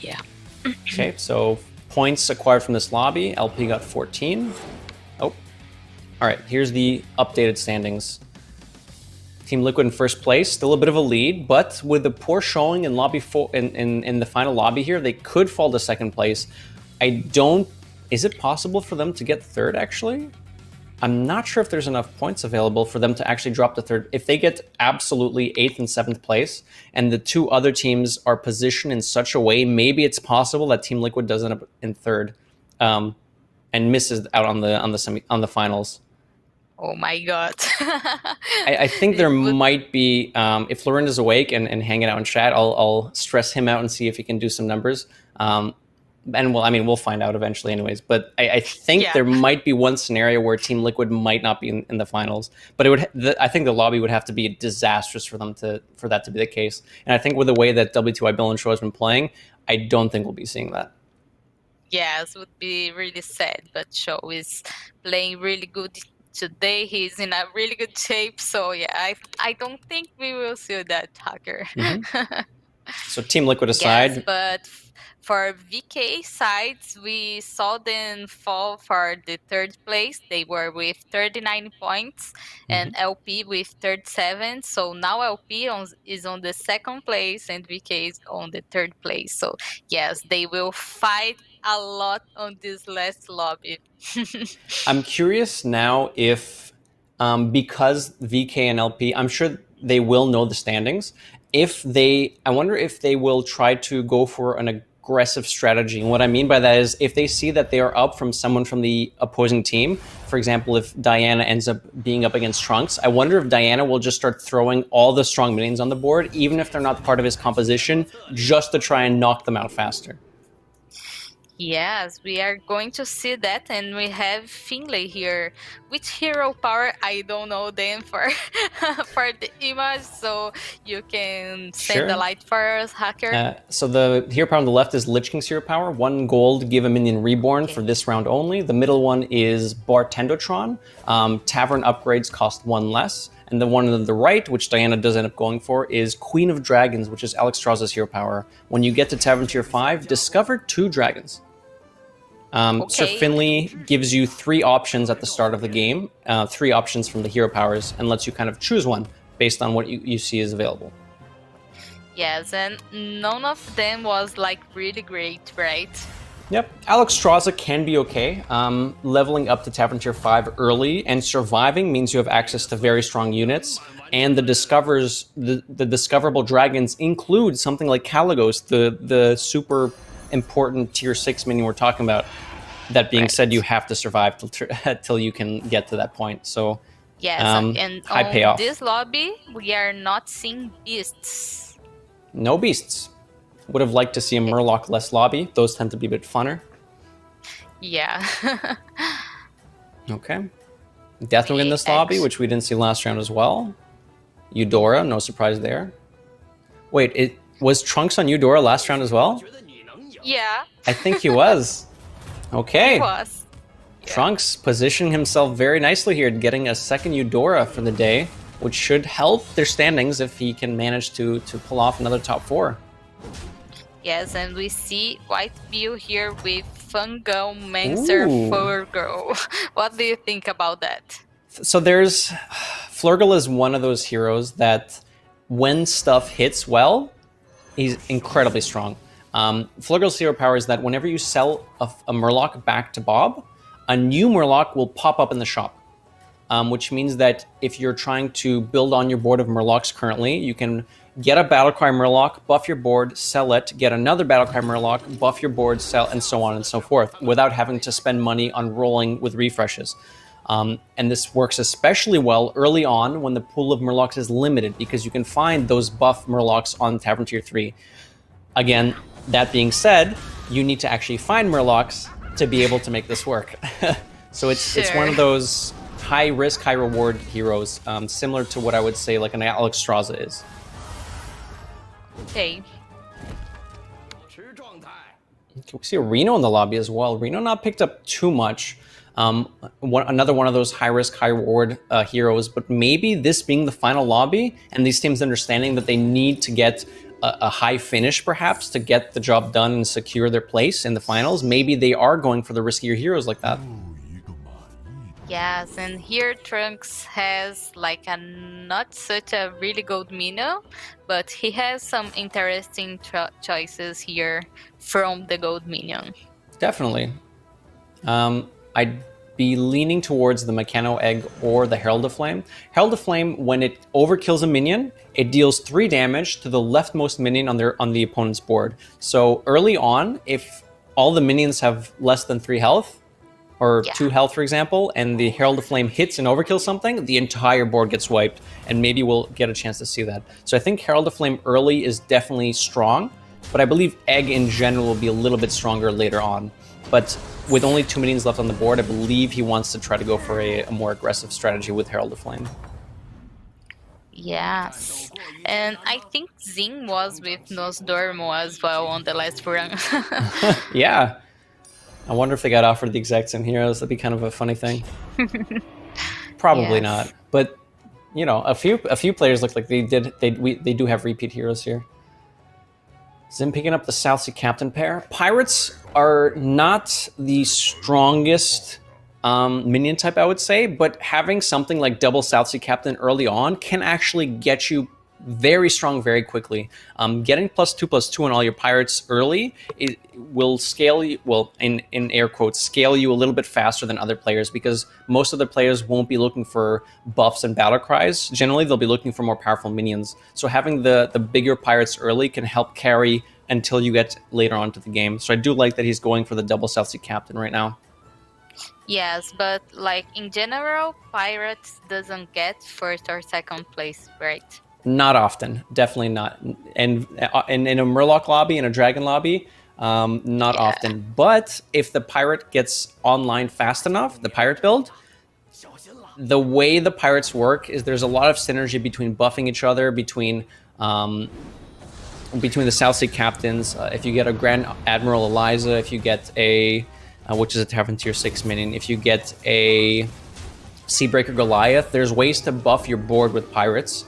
Yeah. Okay, so points acquired from this lobby. LP got 14. Oh, all right. Here's the updated standings. Team Liquid in 1st place, still a bit of a lead, but with the poor showing in lobby in the final lobby here, they could fall to 2nd place. Is it possible for them to get 3rd actually? I'm not sure if there's enough points available for them to actually drop to 3rd. If they get absolutely 8th and 7th place, and the 2 other teams are positioned in such a way, maybe it's possible that Team Liquid does end up in 3rd, and misses out on the finals. Oh my god. I think there might be, if Lorinda's awake and hanging out in chat, I'll stress him out and see if he can do some numbers. And well, I mean, we'll find out eventually anyways, but I think there might be one scenario where Team Liquid might not be in the finals, but I think the lobby would have to be disastrous for that to be the case. And I think with the way that W2I Bill and Show has been playing, I don't think we'll be seeing that. Yes, would be really sad, but Show is playing really good today. He's in a really good shape, so yeah, I don't think we will see that, Hacker. So Team Liquid aside. Yes, but for VK sides, we saw them fall for the 3rd place. They were with 39 points and LP with 37. So now LP is on the 2nd place and VK is on the 3rd place. So yes, they will fight a lot on this last lobby. I'm curious now if, because VK and LP, I'm sure they will know the standings. I wonder if they will try to go for an aggressive strategy. And what I mean by that is if they see that they are up from someone from the opposing team, for example, if Diana ends up being up against Trunks, I wonder if Diana will just start throwing all the strong minions on the board, even if they're not part of his composition, just to try and knock them out faster. Yes, we are going to see that, and we have Finlay here. Which hero power? I don't know them for for the image, so you can send the light for us, Hacker. So the hero power on the left is Lich King's hero power. 1 gold, give a minion reborn for this round only. The middle one is Bartendotron. Tavern upgrades cost 1 less. And the one on the right, which Diana does end up going for, is Queen of Dragons, which is Alex Strauss's hero power. When you get to Tavern Tier 5, discover 2 dragons. Sir Finley gives you 3 options at the start of the game, 3 options from the hero powers, and lets you kind of choose one. based on what you see is available. Yes, and none of them was like really great, right? Yep, Alexstrasza can be okay. Leveling up to Tavern Tier 5 early and surviving means you have access to very strong units, and the discoverable dragons include something like Kaligos, the super important Tier 6 minion we're talking about. That being said, you have to survive till you can get to that point. So yes, and high on payoff. this lobby, we are not seeing beasts. No beasts. Would have liked to see a Murloc less lobby. Those tend to be a bit funner. Yeah. Okay. Deathwing in this lobby, which we didn't see last round as well. Eudora, no surprise there. Wait, was Trunks on Eudora last round as well? Yeah. I think he was. Okay. He was. Trunks positioning himself very nicely here, getting a second Eudora for the day, which should help their standings if he can manage to pull off another top 4. Yes, and we see White Bill here with Fungal Mancer Flurgle. What do you think about that? So Flurgle is one of those heroes that when stuff hits well, he's incredibly strong. Flurgle's hero power is that whenever you sell a Murloc back to Bob, a new Murloc will pop up in the shop. Which means that if you're trying to build on your board of Murlocs currently, you can get a Battlecry Murloc, buff your board, sell it, get another Battlecry Murloc, buff your board, sell, and so on and so forth, without having to spend money on rolling with refreshes. And this works especially well early on when the pool of Murlocs is limited, because you can find those buff Murlocs on Tavern Tier 3. Again, that being said, you need to actually find Murlocs to be able to make this work. So it's one of those high risk, high reward heroes, similar to what I would say like an Alexstrasza is. Okay. We see a Reno in the lobby as well. Reno not picked up too much. Another one of those high risk, high reward heroes, but maybe this being the final lobby and these teams understanding that they need to get a high finish perhaps to get the job done and secure their place in the finals, maybe they are going for the riskier heroes like that. Yes, and here Trunks has like not such a really good minion, but he has some interesting choices here from the gold minion. Definitely. I'd be leaning towards the Mechano Egg or the Herald of Flame. Herald of Flame, when it overkills a minion, it deals 3 damage to the leftmost minion on the opponent's board. So early on, if all the minions have less than 3 health, or 2 health, for example, and the Herald of Flame hits and overkills something, the entire board gets wiped, and maybe we'll get a chance to see that. So I think Herald of Flame early is definitely strong, but I believe Egg in general will be a little bit stronger later on. But with only 2 minions left on the board, I believe he wants to try to go for a more aggressive strategy with Herald of Flame. Yes, and I think Zing was with Nosdormo as well on the last run. Yeah. I wonder if they got offered the exact same heroes. That'd be kind of a funny thing. Probably not. But you know, a few players look like they do have repeat heroes here. Zim picking up the South Sea Captain pair. Pirates are not the strongest minion type, I would say, but having something like double South Sea Captain early on can actually get you very strong very quickly. Getting +2/+2 on all your pirates early, it will scale you, well, in air quotes, scale you a little bit faster than other players, because most other players won't be looking for buffs and battle cries. Generally, they'll be looking for more powerful minions. So having the bigger pirates early can help carry until you get later on to the game. So I do like that he's going for the double South Sea Captain right now. Yes, but like in general, Pirates doesn't get first or second place, right? Not often, definitely not. And in a Murloc lobby, in a Dragon lobby, not often. But if the pirate gets online fast enough, the pirate build, the way the pirates work is there's a lot of synergy between buffing each other, between the South Sea Captains. If you get a Grand Admiral Eliza, if you get a, which is a Tavern Tier 6 minion, if you get a Seabreaker Goliath, there's ways to buff your board with pirates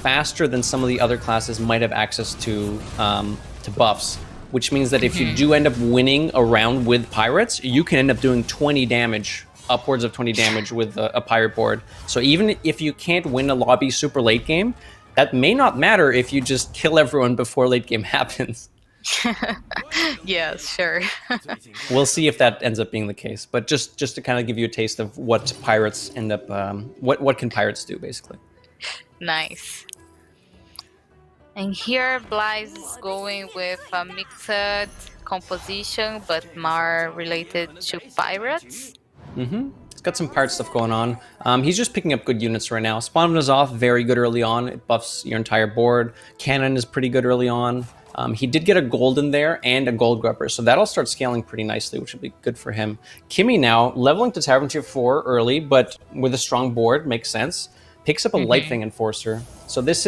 faster than some of the other classes might have access to buffs, which means that if you do end up winning a round with pirates, you can end up doing 20 damage upwards of 20 damage with a pirate board. So even if you can't win a lobby super late game, that may not matter if you just kill everyone before late game happens. Yeah, sure. We'll see if that ends up being the case. But just to kind of give you a taste of what pirates end up, what can pirates do, basically. Nice. And here Blaze is going with a mixed composition, but more related to pirates. Mm-hmm. He's got some pirate stuff going on. He's just picking up good units right now. Spawn is off very good early on. It buffs your entire board. Cannon is pretty good early on. He did get a gold in there and a gold grubber, so that'll start scaling pretty nicely, which will be good for him. Kimmy now, leveling to Tavern Tier 4 early, but with a strong board, makes sense. Picks up a Lightning Enforcer. So this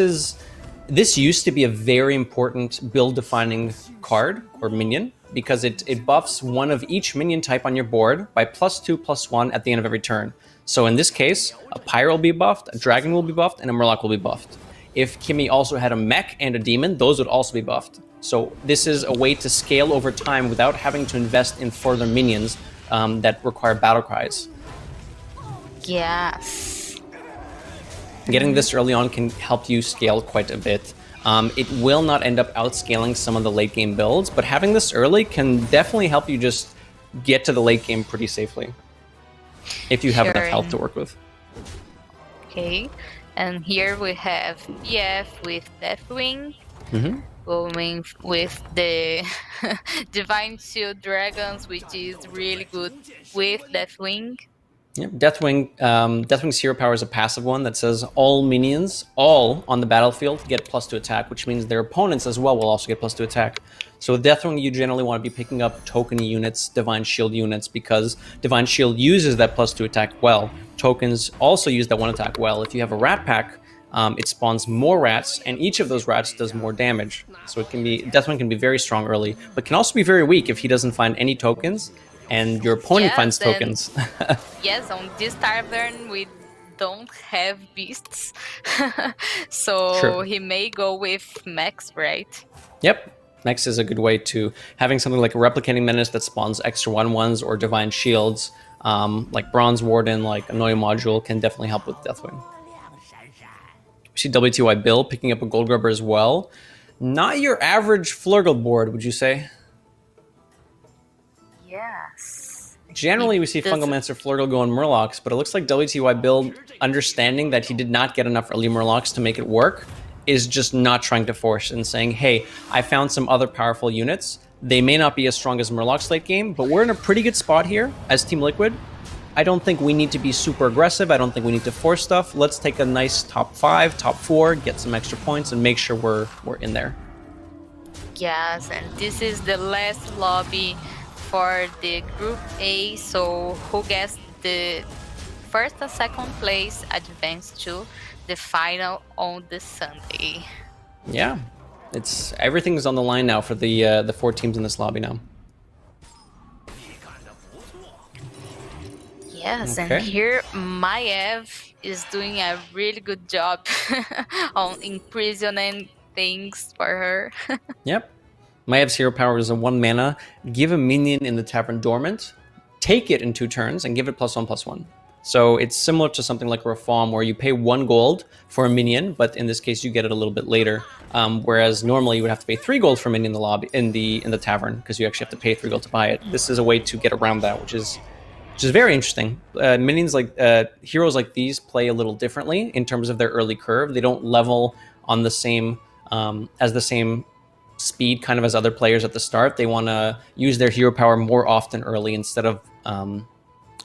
used to be a very important build-defining card, or minion, because it buffs one of each minion type on your board by +2/+1 at the end of every turn. So in this case, a Pyro will be buffed, a Dragon will be buffed, and a Murloc will be buffed. If Kimmy also had a Mech and a Demon, those would also be buffed. So this is a way to scale over time without having to invest in further minions that require battle cries. Yes. Getting this early on can help you scale quite a bit. It will not end up outscaling some of the late game builds, but having this early can definitely help you just get to the late game pretty safely if you have enough health to work with. Okay, and here we have BF with Deathwing, going with the Divine Shield Dragons, which is really good with Deathwing. Yep. Deathwing's hero power is a passive one that says all minions, all on the battlefield, get +2 attack, which means their opponents as well will also get +2 attack. So with Deathwing, you generally want to be picking up token units, Divine Shield units, because Divine Shield uses that +2 attack well. Tokens also use that 1 attack well. If you have a rat pack, it spawns more rats, and each of those rats does more damage. So Deathwing can be very strong early, but can also be very weak if he doesn't find any tokens, and your opponent finds tokens. Yes, on this tavern we don't have beasts, so he may go with Max, right? Yep. Max is a good way to having something like a Replicating Menace that spawns extra 1/1s or Divine Shields, like Bronze Warden, like Annoy Module, can definitely help with Deathwing. We see WTY Bill picking up a Gold Grubber as well. Not your average Flurgle board, would you say? Yes. Generally, we see Fungalmancer, Flurgle going Murlocs, but it looks like WTY Build, understanding that he did not get enough early Murlocs to make it work, is just not trying to force and saying, hey, I found some other powerful units. They may not be as strong as Murlocs late game, but we're in a pretty good spot here as Team Liquid. I don't think we need to be super aggressive. I don't think we need to force stuff. Let's take a nice top 5, top 4, get some extra points, and make sure we're in there. Yes, and this is the last lobby for the Group A, so who gets the first and second place advance to the final on the Sunday. Yeah, everything's on the line now for the 4 teams in this lobby now. Yes, okay. And here Maev is doing a really good job on imprisoning things for her. Yep. Maev's hero power is a 1 mana. Give a minion in the tavern dormant, take it in 2 turns, and give it +1/+1. So it's similar to something like Reform, where you pay 1 gold for a minion, but in this case you get it a little bit later. Whereas normally you would have to pay 3 gold for a minion in the lobby in the tavern, because you actually have to pay 3 gold to buy it. This is a way to get around that, which is very interesting. Minions heroes like these play a little differently in terms of their early curve. They don't level on the same as the same speed kind of as other players at the start. They want to use their hero power more often early instead of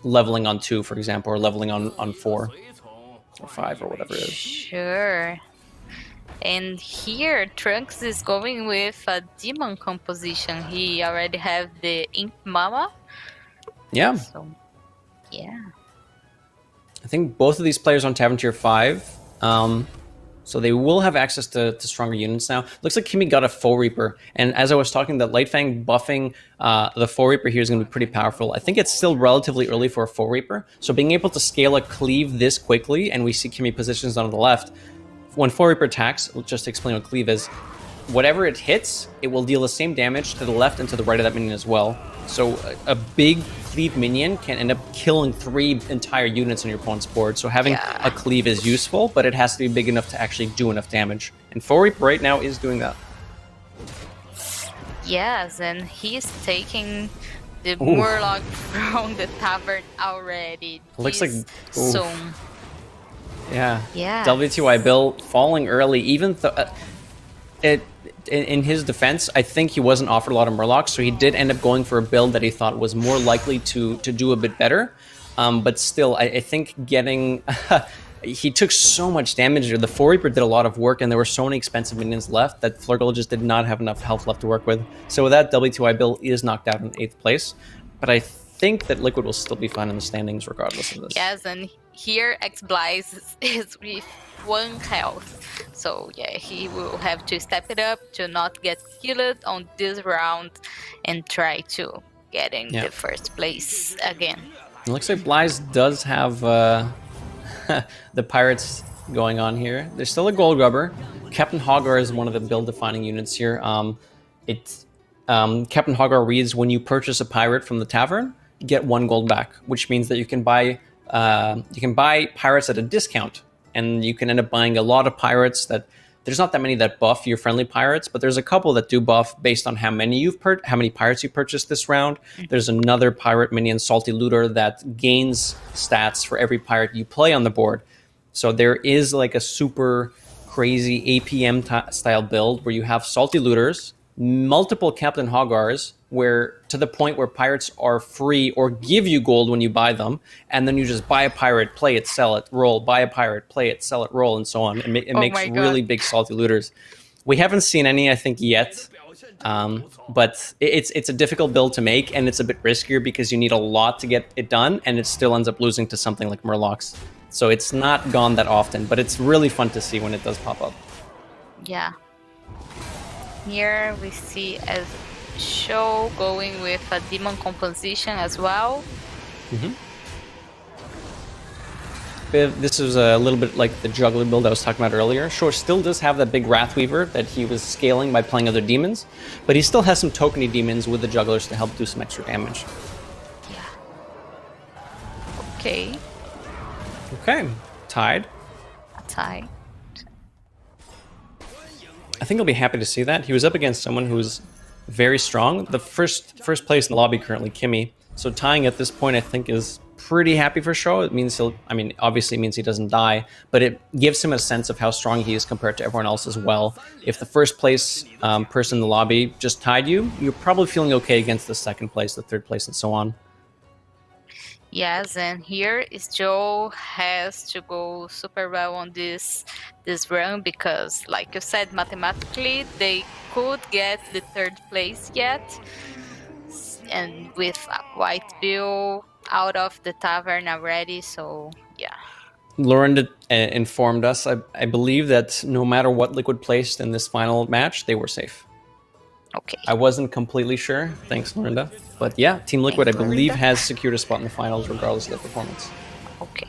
leveling on 2, for example, or leveling on 4 or 5 or whatever it is. Sure. And here Trunks is going with a demon composition. He already have the Imp Mama. Yeah. So, yeah. I think both of these players on Tavern Tier 5. So they will have access to stronger units now. Looks like Kimmy got a Foe Reaper. And as I was talking, that Lightfang buffing the Foe Reaper here is going to be pretty powerful. I think it's still relatively early for a Foe Reaper. So being able to scale a Cleave this quickly, and we see Kimmy positions on the left. When Foe Reaper attacks, just to explain what Cleave is, whatever it hits, it will deal the same damage to the left and to the right of that minion as well. So a big Cleave minion can end up killing 3 entire units on your opponent's board. So having a Cleave is useful, but it has to be big enough to actually do enough damage. And Foreap right now is doing that. Yes, and he's taking the Murloc from the tavern already. Looks like soon. Yeah. Yeah. WTY Bill falling early, even though in his defense, I think he wasn't offered a lot of Murlocs, so he did end up going for a build that he thought was more likely to do a bit better. But still, I think getting he took so much damage there. The Foreap did a lot of work, and there were so many expensive minions left that Flurgle just did not have enough health left to work with. So with that, W2I Bill is knocked out in 8th place. But I think that Liquid will still be fine in the standings regardless of this. Yes, and here X-Blaze is with 1 health. So yeah, he will have to step it up to not get killed on this round and try to get in the first place again. It looks like Blaze does have the Pirates going on here. There's still a Gold Grubber. Captain Hoggar is one of the build-defining units here. Captain Hoggar reads, when you purchase a pirate from the tavern, you get 1 gold back, which means that you can buy pirates at a discount, and you can end up buying a lot of pirates that there's not that many that buff your friendly pirates, but there's a couple that do buff based on how many pirates you purchased this round. There's another pirate minion, Salty Looter, that gains stats for every pirate you play on the board. So there is like a super crazy APM style build where you have Salty Looters, multiple Captain Hoggars, where to the point where pirates are free or give you gold when you buy them, and then you just buy a pirate, play it, sell it, roll, buy a pirate, play it, sell it, roll, and so on. It makes really big Salty Looters. We haven't seen any, I think, yet, but it's a difficult build to make, and it's a bit riskier because you need a lot to get it done, and it still ends up losing to something like Murlocs. So it's not gone that often, but it's really fun to see when it does pop up. Yeah. Here we see a show going with a demon composition as well. This is a little bit like the juggler build I was talking about earlier. Sure, still does have that big Wrathweaver that he was scaling by playing other demons, but he still has some tokeny demons with the jugglers to help do some extra damage. Yeah. Okay. Okay, tied. A tie. I think he'll be happy to see that. He was up against someone who's very strong. The first place in the lobby currently, Kimmy. So tying at this point, I think, is pretty happy for Sho. It means obviously it means he doesn't die, but it gives him a sense of how strong he is compared to everyone else as well. If the first place person in the lobby just tied you, you're probably feeling okay against the second place, the third place, and so on. Yes, and here is Joe has to go super well on this run because, like you said, mathematically they could get the 3rd place yet, and with White Bill out of the tavern already, so yeah. Lauren informed us, I believe, that no matter what Liquid placed in this final match, they were safe. Okay. I wasn't completely sure. Thanks, Lorinda. But yeah, Team Liquid, I believe, has secured a spot in the finals regardless of their performance. Okay.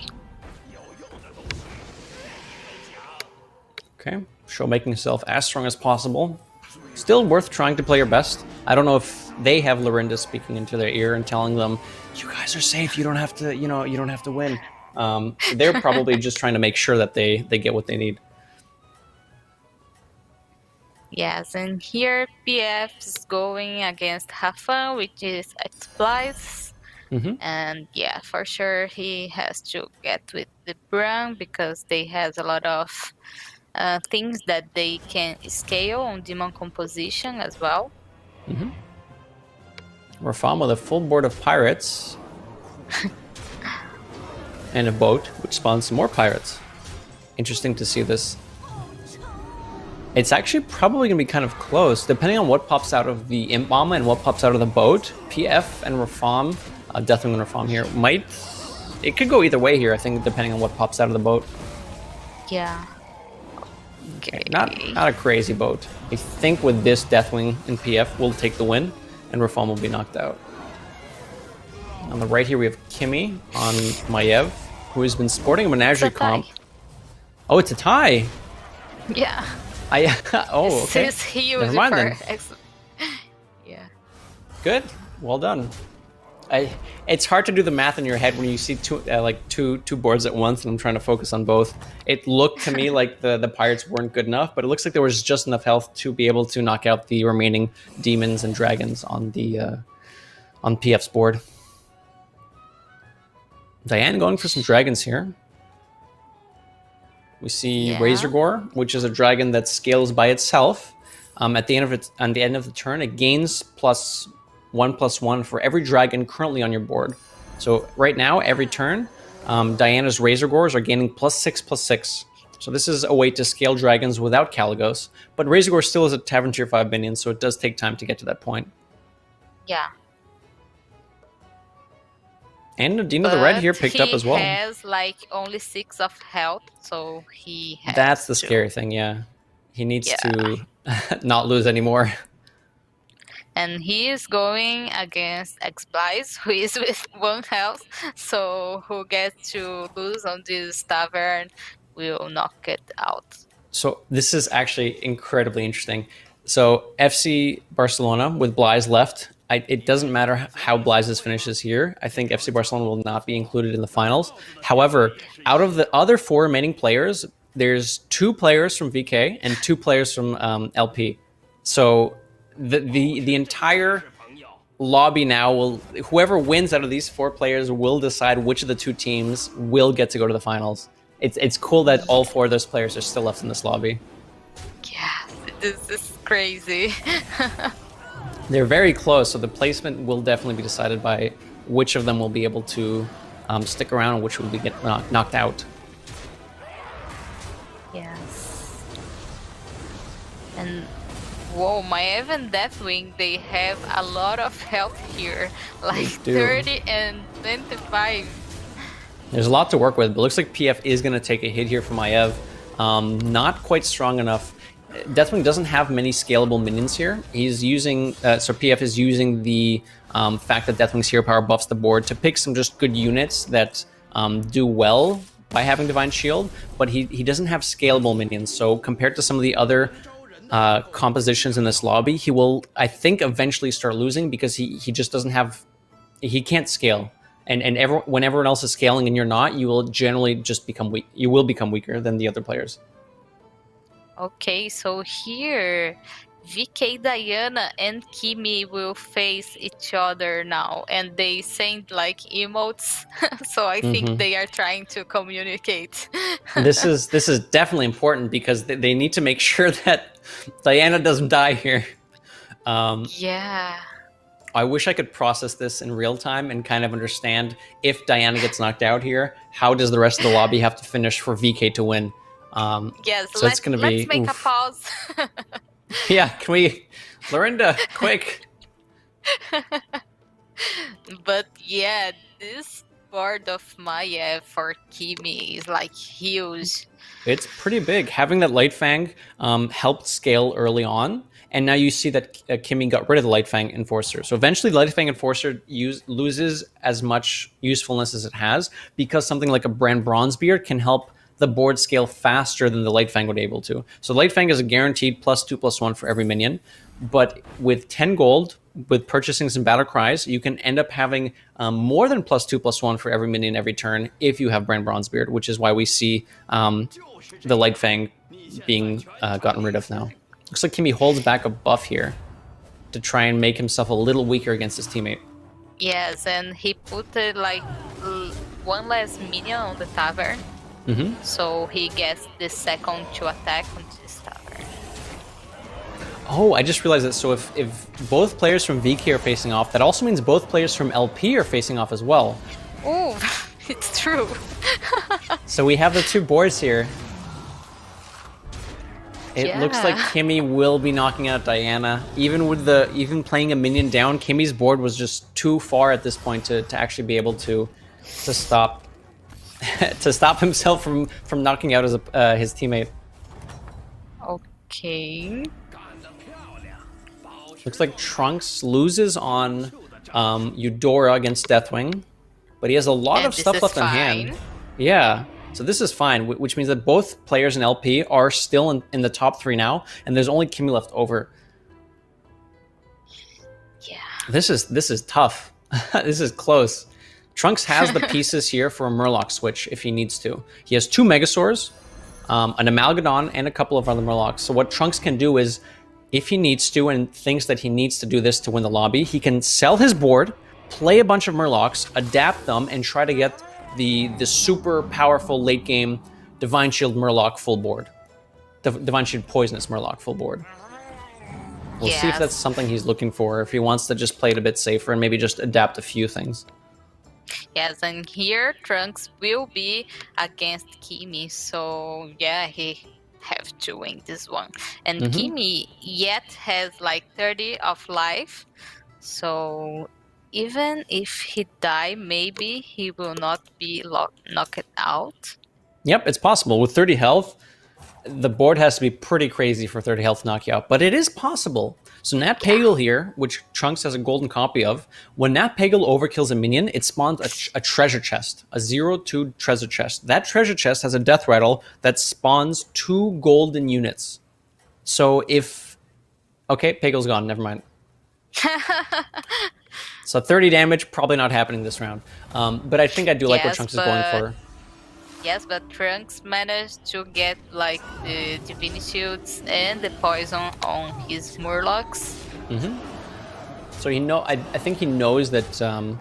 Okay. Sho making himself as strong as possible. Still worth trying to play your best. I don't know if they have Lorinda speaking into their ear and telling them, "You guys are safe. You don't have to. You don't have to win." They're probably just trying to make sure that they get what they need. Yes, and here PF is going against Hafan, which is X-Blaze. And yeah, for sure he has to get with the Brand because they has a lot of things that they can scale on demon composition as well. Rafam with a full board of pirates. And a boat, which spawns some more pirates. Interesting to see this. It's actually probably going to be kind of close, depending on what pops out of the Imp Mama and what pops out of the boat. PF and Rafam, Deathwing and Rafam here, it could go either way here, I think, depending on what pops out of the boat. Yeah. Okay. Not a crazy boat. I think with this, Deathwing and PF will take the win, and Rafam will be knocked out. On the right here, we have Kimmy on Maiev, who has been sporting a menagerie comp. Oh, it's a tie! Yeah. Oh, okay. This is huge Never mind for then. Yeah. Good. Well done. It's hard to do the math in your head when you see two boards at once, and I'm trying to focus on both. It looked to me like the pirates weren't good enough, but it looks like there was just enough health to be able to knock out the remaining demons and dragons on the on PF's board. Diane going for some dragons here. We see Razor Gore, which is a dragon that scales by itself. At the end of the turn, it gains +1/+1 for every dragon currently on your board. So right now, every turn, Diana's Razor Gores are gaining +6/+6. So this is a way to scale dragons without Caligos. But Razor Gore still is a Tavern Tier 5 minion, so it does take time to get to that point. Yeah. And Nadina the Red here picked up as well. He has like only 6 of health, so he has That's the scary thing, yeah. He needs to not lose anymore. And he is going against X-Blize, who is with 1 health, so who gets to lose on this tavern will knock it out. So this is actually incredibly interesting. So FC Barcelona with Blaise left. It doesn't matter how Blaise's finishes here. I think FC Barcelona will not be included in the finals. However, out of the other 4 remaining players, there's 2 players from VK and 2 players from LP. So the entire lobby now will, whoever wins out of these 4 players will decide which of the 2 teams will get to go to the finals. It's cool that all 4 of those players are still left in this lobby. Yeah, this is crazy. They're very close, so the placement will definitely be decided by which of them will be able to stick around and which will be get knocked out. Yes. And whoa, Maiev and Deathwing, they have a lot of health here, like 30 and 25. There's a lot to work with, but it looks like PF is going to take a hit here from Maiev. Not quite strong enough. Deathwing doesn't have many scalable minions here. He's using, so PF is using the fact that Deathwing's hero power buffs the board to pick some just good units that do well by having Divine Shield, but he doesn't have scalable minions. So compared to some of the other compositions in this lobby, he will, I think, eventually start losing because he just doesn't have, he can't scale. And when everyone else is scaling and you're not, you will generally just become weak. You will become weaker than the other players. Okay, so here, VK Diana and Kimi will face each other now, and they send like emotes, so I think they are trying to communicate. This is definitely important because they need to make sure that Diana doesn't die here. Yeah. I wish I could process this in real time and kind of understand if Diana gets knocked out here, how does the rest of the lobby have to finish for VK to win? Yes, so let's make a pause. Yeah, can we, Lorinda, quick. But yeah, this board of Maiev for Kimi is like huge. It's pretty big. Having that Light Fang helped scale early on, and now you see that Kimi got rid of the Light Fang Enforcer. So eventually Light Fang Enforcer loses as much usefulness as it has because something like a Brand Bronzebeard can help the board scale faster than the Light Fang would be able to. So Light Fang is a guaranteed +2/+1 for every minion, but with 10 gold, with purchasing some battle cries, you can end up having more than +2/+1 for every minion every turn if you have Brand Bronzebeard, which is why we see the Light Fang being gotten rid of now. Looks like Kimi holds back a buff here to try and make himself a little weaker against his teammate. Yes, and he put like 1 less minion on the tavern. So he gets the second to attack on this tavern. Oh, I just realized that. So if both players from VK are facing off, that also means both players from LP are facing off as well. Oh, it's true. So we have the 2 boards here. It looks like Kimi will be knocking out Diana. Even playing a minion down, Kimi's board was just too far at this point to actually be able to stop to stop himself from knocking out his teammate. Okay. Looks like Trunks loses on Eudora against Deathwing, but he has a lot of stuff left in hand. Yeah, So this is fine, which means that both players in LP are still in the top 3 now, and there's only Kimmy left over. Yeah. This is tough. This is close. Trunks has the pieces here for a Murloc switch if he needs to. He has 2 Megasaurs, an Amalgadon, and a couple of other Murlocs. So what Trunks can do is, if he needs to and thinks that he needs to do this to win the lobby, he can sell his board, play a bunch of Murlocs, adapt them, and try to get the super powerful late game Divine Shield Murloc full board. Divine Shield Poisonous Murloc full board. We'll see if that's something he's looking for, if he wants to just play it a bit safer and maybe just adapt a few things. Yes, and here Trunks will be against Kimmy, so yeah, he have to win this one. And Kimmy yet has like 30 of life, so even if he die, maybe he will not be knocked out. Yep, it's possible. With 30 health, the board has to be pretty crazy for 30 health to knock you out, but it is possible. So Nat Pagel here, which Trunks has a golden copy of, when Nat Pagel overkills a minion, it spawns a treasure chest, a 0-2 treasure chest. That treasure chest has a death rattle that spawns 2 golden units. So if... Okay, Pagel's gone, never mind. So 30 damage, probably not happening this round. But I think I do like what Trunks is going for. Yes, but Trunks managed to get like the Divine Shields and the poison on his Murlocs. So I think he knows that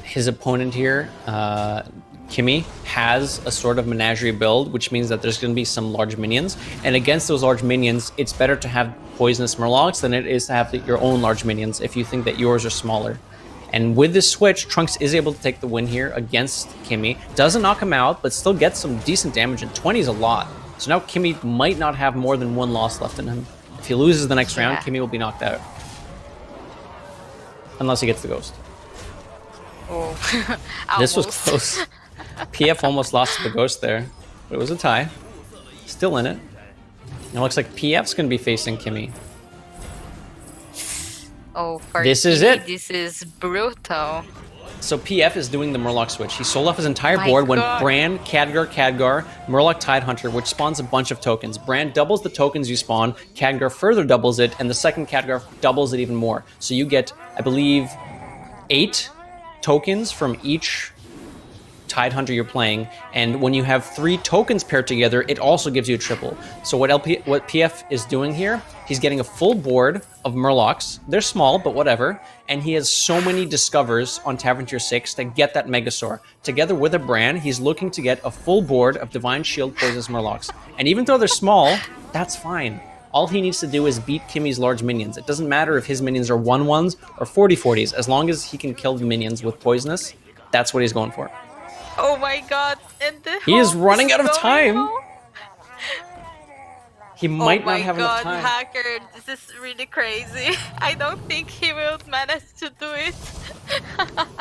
his opponent here, Kimmy, has a sort of menagerie build, which means that there's going to be some large minions. And against those large minions, it's better to have poisonous Murlocs than it is to have your own large minions if you think that yours are smaller. And with this switch, Trunks is able to take the win here against Kimmy. Doesn't knock him out, but still gets some decent damage, and 20 is a lot. So now Kimmy might not have more than 1 loss left in him. If he loses the next round, Kimmy will be knocked out. Unless he gets the ghost. Oh, this was close. PF almost lost to the ghost there, but it was a tie. Still in it. It looks like PF's going to be facing Kimmy. Oh, for this Kimmy, is it. This is brutal. So PF is doing the Murloc switch. He sold off his entire board when Bran, Khadgar, Murloc Tidehunter, which spawns a bunch of tokens. Bran doubles the tokens you spawn, Khadgar further doubles it, and the second Khadgar doubles it even more. So you get, I believe, 8 tokens from each Tidehunter you're playing, and when you have 3 tokens paired together, it also gives you a triple. So what PF is doing here, he's getting a full board of Murlocs. They're small, but whatever. And he has so many Discovers on Tavern Tier 6 to get that Megasaur. Together with a Bran, he's looking to get a full board of Divine Shield Poisonous Murlocs. And even though they're small, that's fine. All he needs to do is beat Kimmy's large minions. It doesn't matter if his minions are 1/1s or 40/40s. As long as he can kill the minions with Poisonous, that's what he's going for. Oh my god, and he is running out of time. He might not have enough time. Hacker, this is really crazy. I don't think he will manage to do it.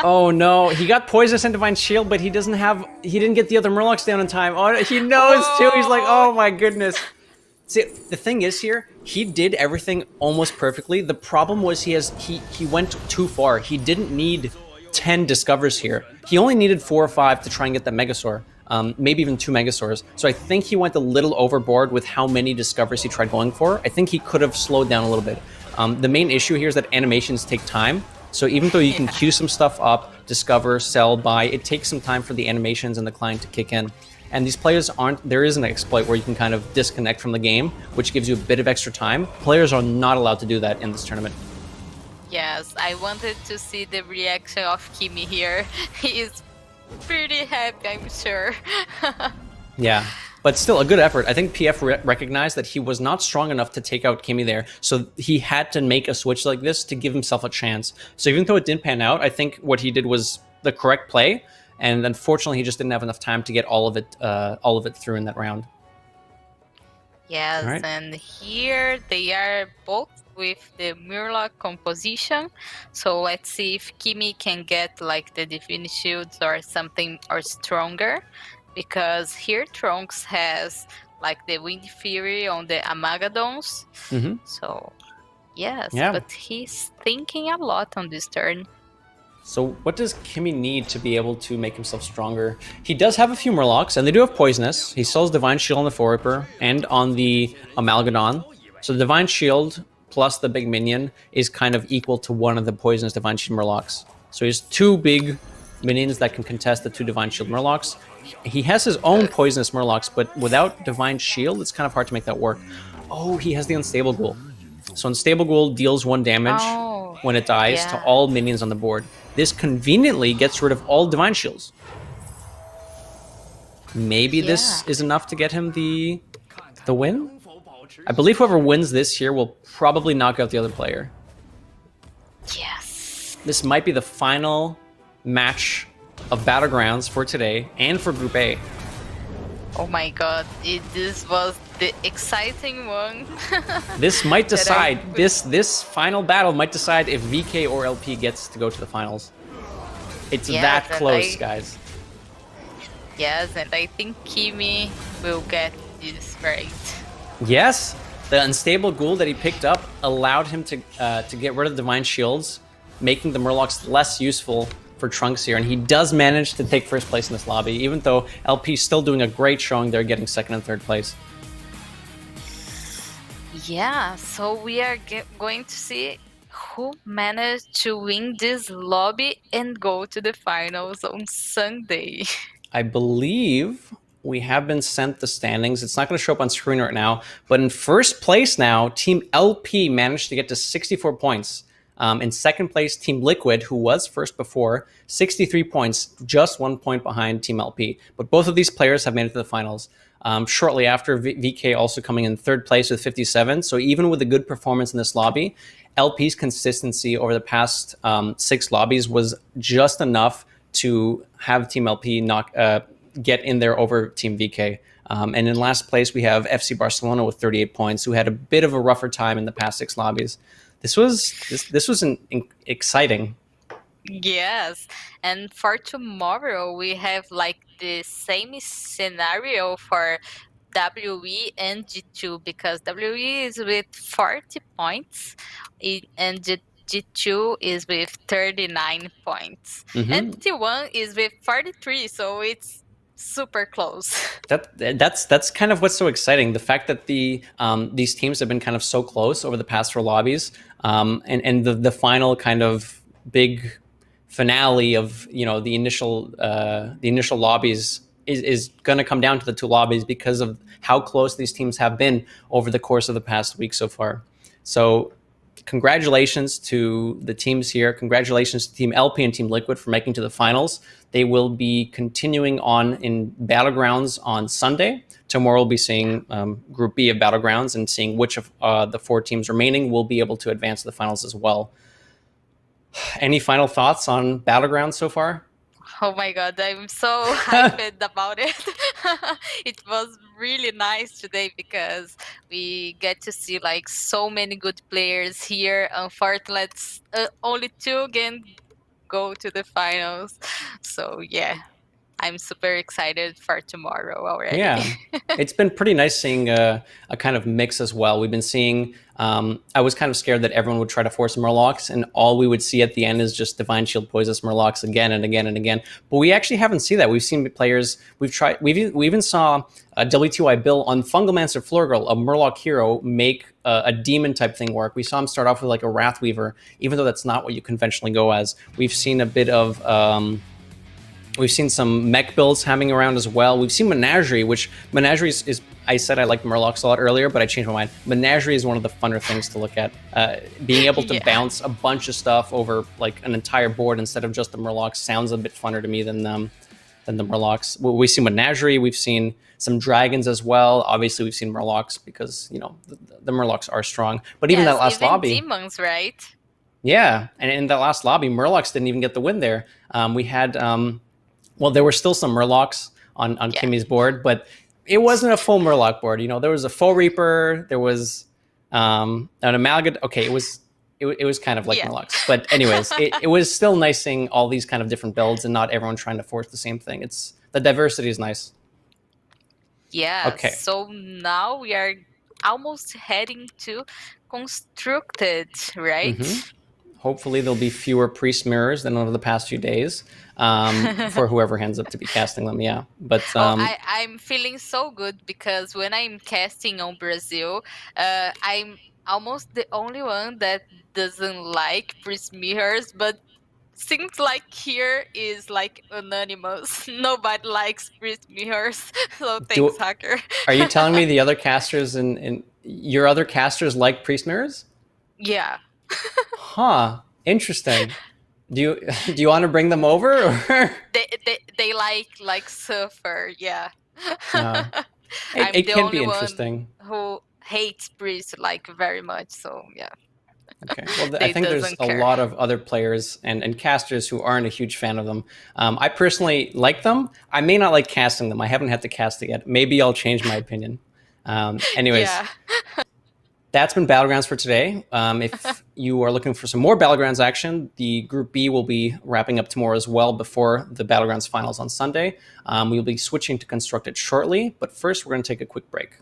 Oh no, he got Poisonous and Divine Shield, but he didn't get the other Murlocs down in time. Oh, he knows too. He's like, oh my goodness. See, the thing is here, he did everything almost perfectly. The problem was he went too far. He didn't need 10 Discovers here. He only needed 4 or 5 to try and get that Megasaur. Maybe even 2 Megasaurs. So I think he went a little overboard with how many Discovers he tried going for. I think he could have slowed down a little bit. The main issue here is that animations take time. So even though you can queue some stuff up, discover, sell, buy, it takes some time for the animations and the client to kick in. And these players there is an exploit where you can kind of disconnect from the game, which gives you a bit of extra time. Players are not allowed to do that in this tournament. Yes, I wanted to see the reaction of Kimmy here. He is pretty happy, I'm sure. Yeah, but still a good effort. I think PF recognized that he was not strong enough to take out Kimmy there, so he had to make a switch like this to give himself a chance. So even though it didn't pan out, I think what he did was the correct play, and unfortunately he just didn't have enough time to get all of it through in that round. Yes, right. And here they are both with the Murloc composition. So let's see if Kimmy can get like the Divine Shields or something or stronger. Because here Trunks has like the Wind Fury on the Amalgadons. So yes, but he's thinking a lot on this turn. So what does Kimmy need to be able to make himself stronger? He does have a few Murlocs, and they do have Poisonous. He sells Divine Shield on the 4-Ripper and on the Amalgadon. So the Divine Shield plus the big minion is kind of equal to one of the Poisonous Divine Shield Murlocs. So he has two big minions that can contest the two Divine Shield Murlocs. He has his own Poisonous Murlocs, but without Divine Shield, it's kind of hard to make that work. Oh, he has the Unstable Ghoul. So Unstable Ghoul deals 1 damage when it dies to all minions on the board. This conveniently gets rid of all Divine Shields. Maybe this is enough to get him the win? I believe whoever wins this here will probably knock out the other player. Yes. This might be the final match of Battlegrounds for today and for Group A. Oh my god, this was the exciting one. This might decide, this final battle might decide if VK or LP gets to go to the finals. It's that close, guys. Yes, and I think Kimmy will get this right. Yes, the Unstable Ghoul that he picked up allowed him to get rid of Divine Shields, making the Murlocs less useful for Trunks here, and he does manage to take first place in this lobby, even though LP is still doing a great showing. They're getting second and third place. Yeah, so we are going to see who managed to win this lobby and go to the finals on Sunday. I believe we have been sent the standings. It's not going to show up on screen right now, but in first place now, Team LP managed to get to 64 points. In second place, Team Liquid, who was first before, 63 points, just 1 point behind Team LP. But both of these players have made it to the finals. Shortly after, VK also coming in third place with 57. So even with a good performance in this lobby, LP's consistency over the past 6 lobbies was just enough to have Team LP get in there over Team VK. And in last place, we have FC Barcelona with 38 points, who had a bit of a rougher time in the past 6 lobbies. This was exciting. Yes, and for tomorrow we have like the same scenario for WE and G2, because WE is with 40 points and G2 is with 39 points. And T1 is with 43, so it's super close. That's kind of what's so exciting. The fact that these teams have been kind of so close over the past 4 lobbies, and the final kind of big finale of the initial lobbies is going to come down to the 2 lobbies because of how close these teams have been over the course of the past week so far. So congratulations to the teams here. Congratulations to Team LP and Team Liquid for making to the finals. They will be continuing on in Battlegrounds on Sunday. Tomorrow we'll be seeing Group B of Battlegrounds and seeing which of the 4 teams remaining will be able to advance to the finals as well. Any final thoughts on Battlegrounds so far? Oh my god, I'm so hyped about it. It was really nice today because we get to see like so many good players here. Unfortunately, only 2 can go to the finals. So yeah, I'm super excited for tomorrow already. Yeah, it's been pretty nice seeing a kind of mix as well. We've been seeing, I was kind of scared that everyone would try to force Murlocs, and all we would see at the end is just Divine Shield Poisonous Murlocs again and again and again. But we actually haven't seen that. We've seen players, we even saw a WTY Bill on Fungalmancer Florgirl, a Murloc hero, make a demon type thing work. We saw him start off with like a Wrathweaver, even though that's not what you conventionally go as. We've seen a bit of... we've seen some mech builds hanging around as well. We've seen Menagerie, which Menagerie is I said I liked Murlocs a lot earlier, but I changed my mind. Menagerie is one of the funner things to look at. Being able to bounce a bunch of stuff over like an entire board instead of just the Murlocs sounds a bit funner to me than the Murlocs. We've seen Menagerie, we've seen some dragons as well. Obviously, we've seen Murlocs because, the Murlocs are strong. But even that last lobby... demons, right? Yeah, and in that last lobby, Murlocs didn't even get the win there. We had... well, there were still some Murlocs on Kimmy's board, but it wasn't a full Murloc board. There was a Foe Reaper, there was an Amalgadon. Okay, it was kind of like Murlocs. But anyways, it was still nice seeing all these kind of different builds and not everyone trying to force the same thing. The diversity is nice. Yeah, okay. So now we are almost heading to Constructed, right? Hopefully there'll be fewer priest mirrors than over the past few days for whoever ends up to be casting them. Yeah, but I'm feeling so good because when I'm casting on Brazil, I'm almost the only one that doesn't like priest mirrors, but seems like here is like anonymous. Nobody likes priest mirrors. So thanks, do hacker. are you telling me the other casters in your other casters like priest mirrors? Yeah. Huh. Interesting. Do you do you want to bring them over? Or? They like suffer, yeah. Uh, I'm it the can be only one interesting. who hates priest like very much, so yeah. Okay. Well, I They think there's doesn't a care. lot of other players and casters who aren't a huge fan of them. I personally like them. I may not like casting them. I haven't had to cast it yet. Maybe I'll change my opinion. Anyways, Yeah. that's been Battlegrounds for today. If you are looking for some more Battlegrounds action, the Group B will be wrapping up tomorrow as well before the Battlegrounds finals on Sunday. We'll be switching to Constructed shortly, but first we're going to take a quick break.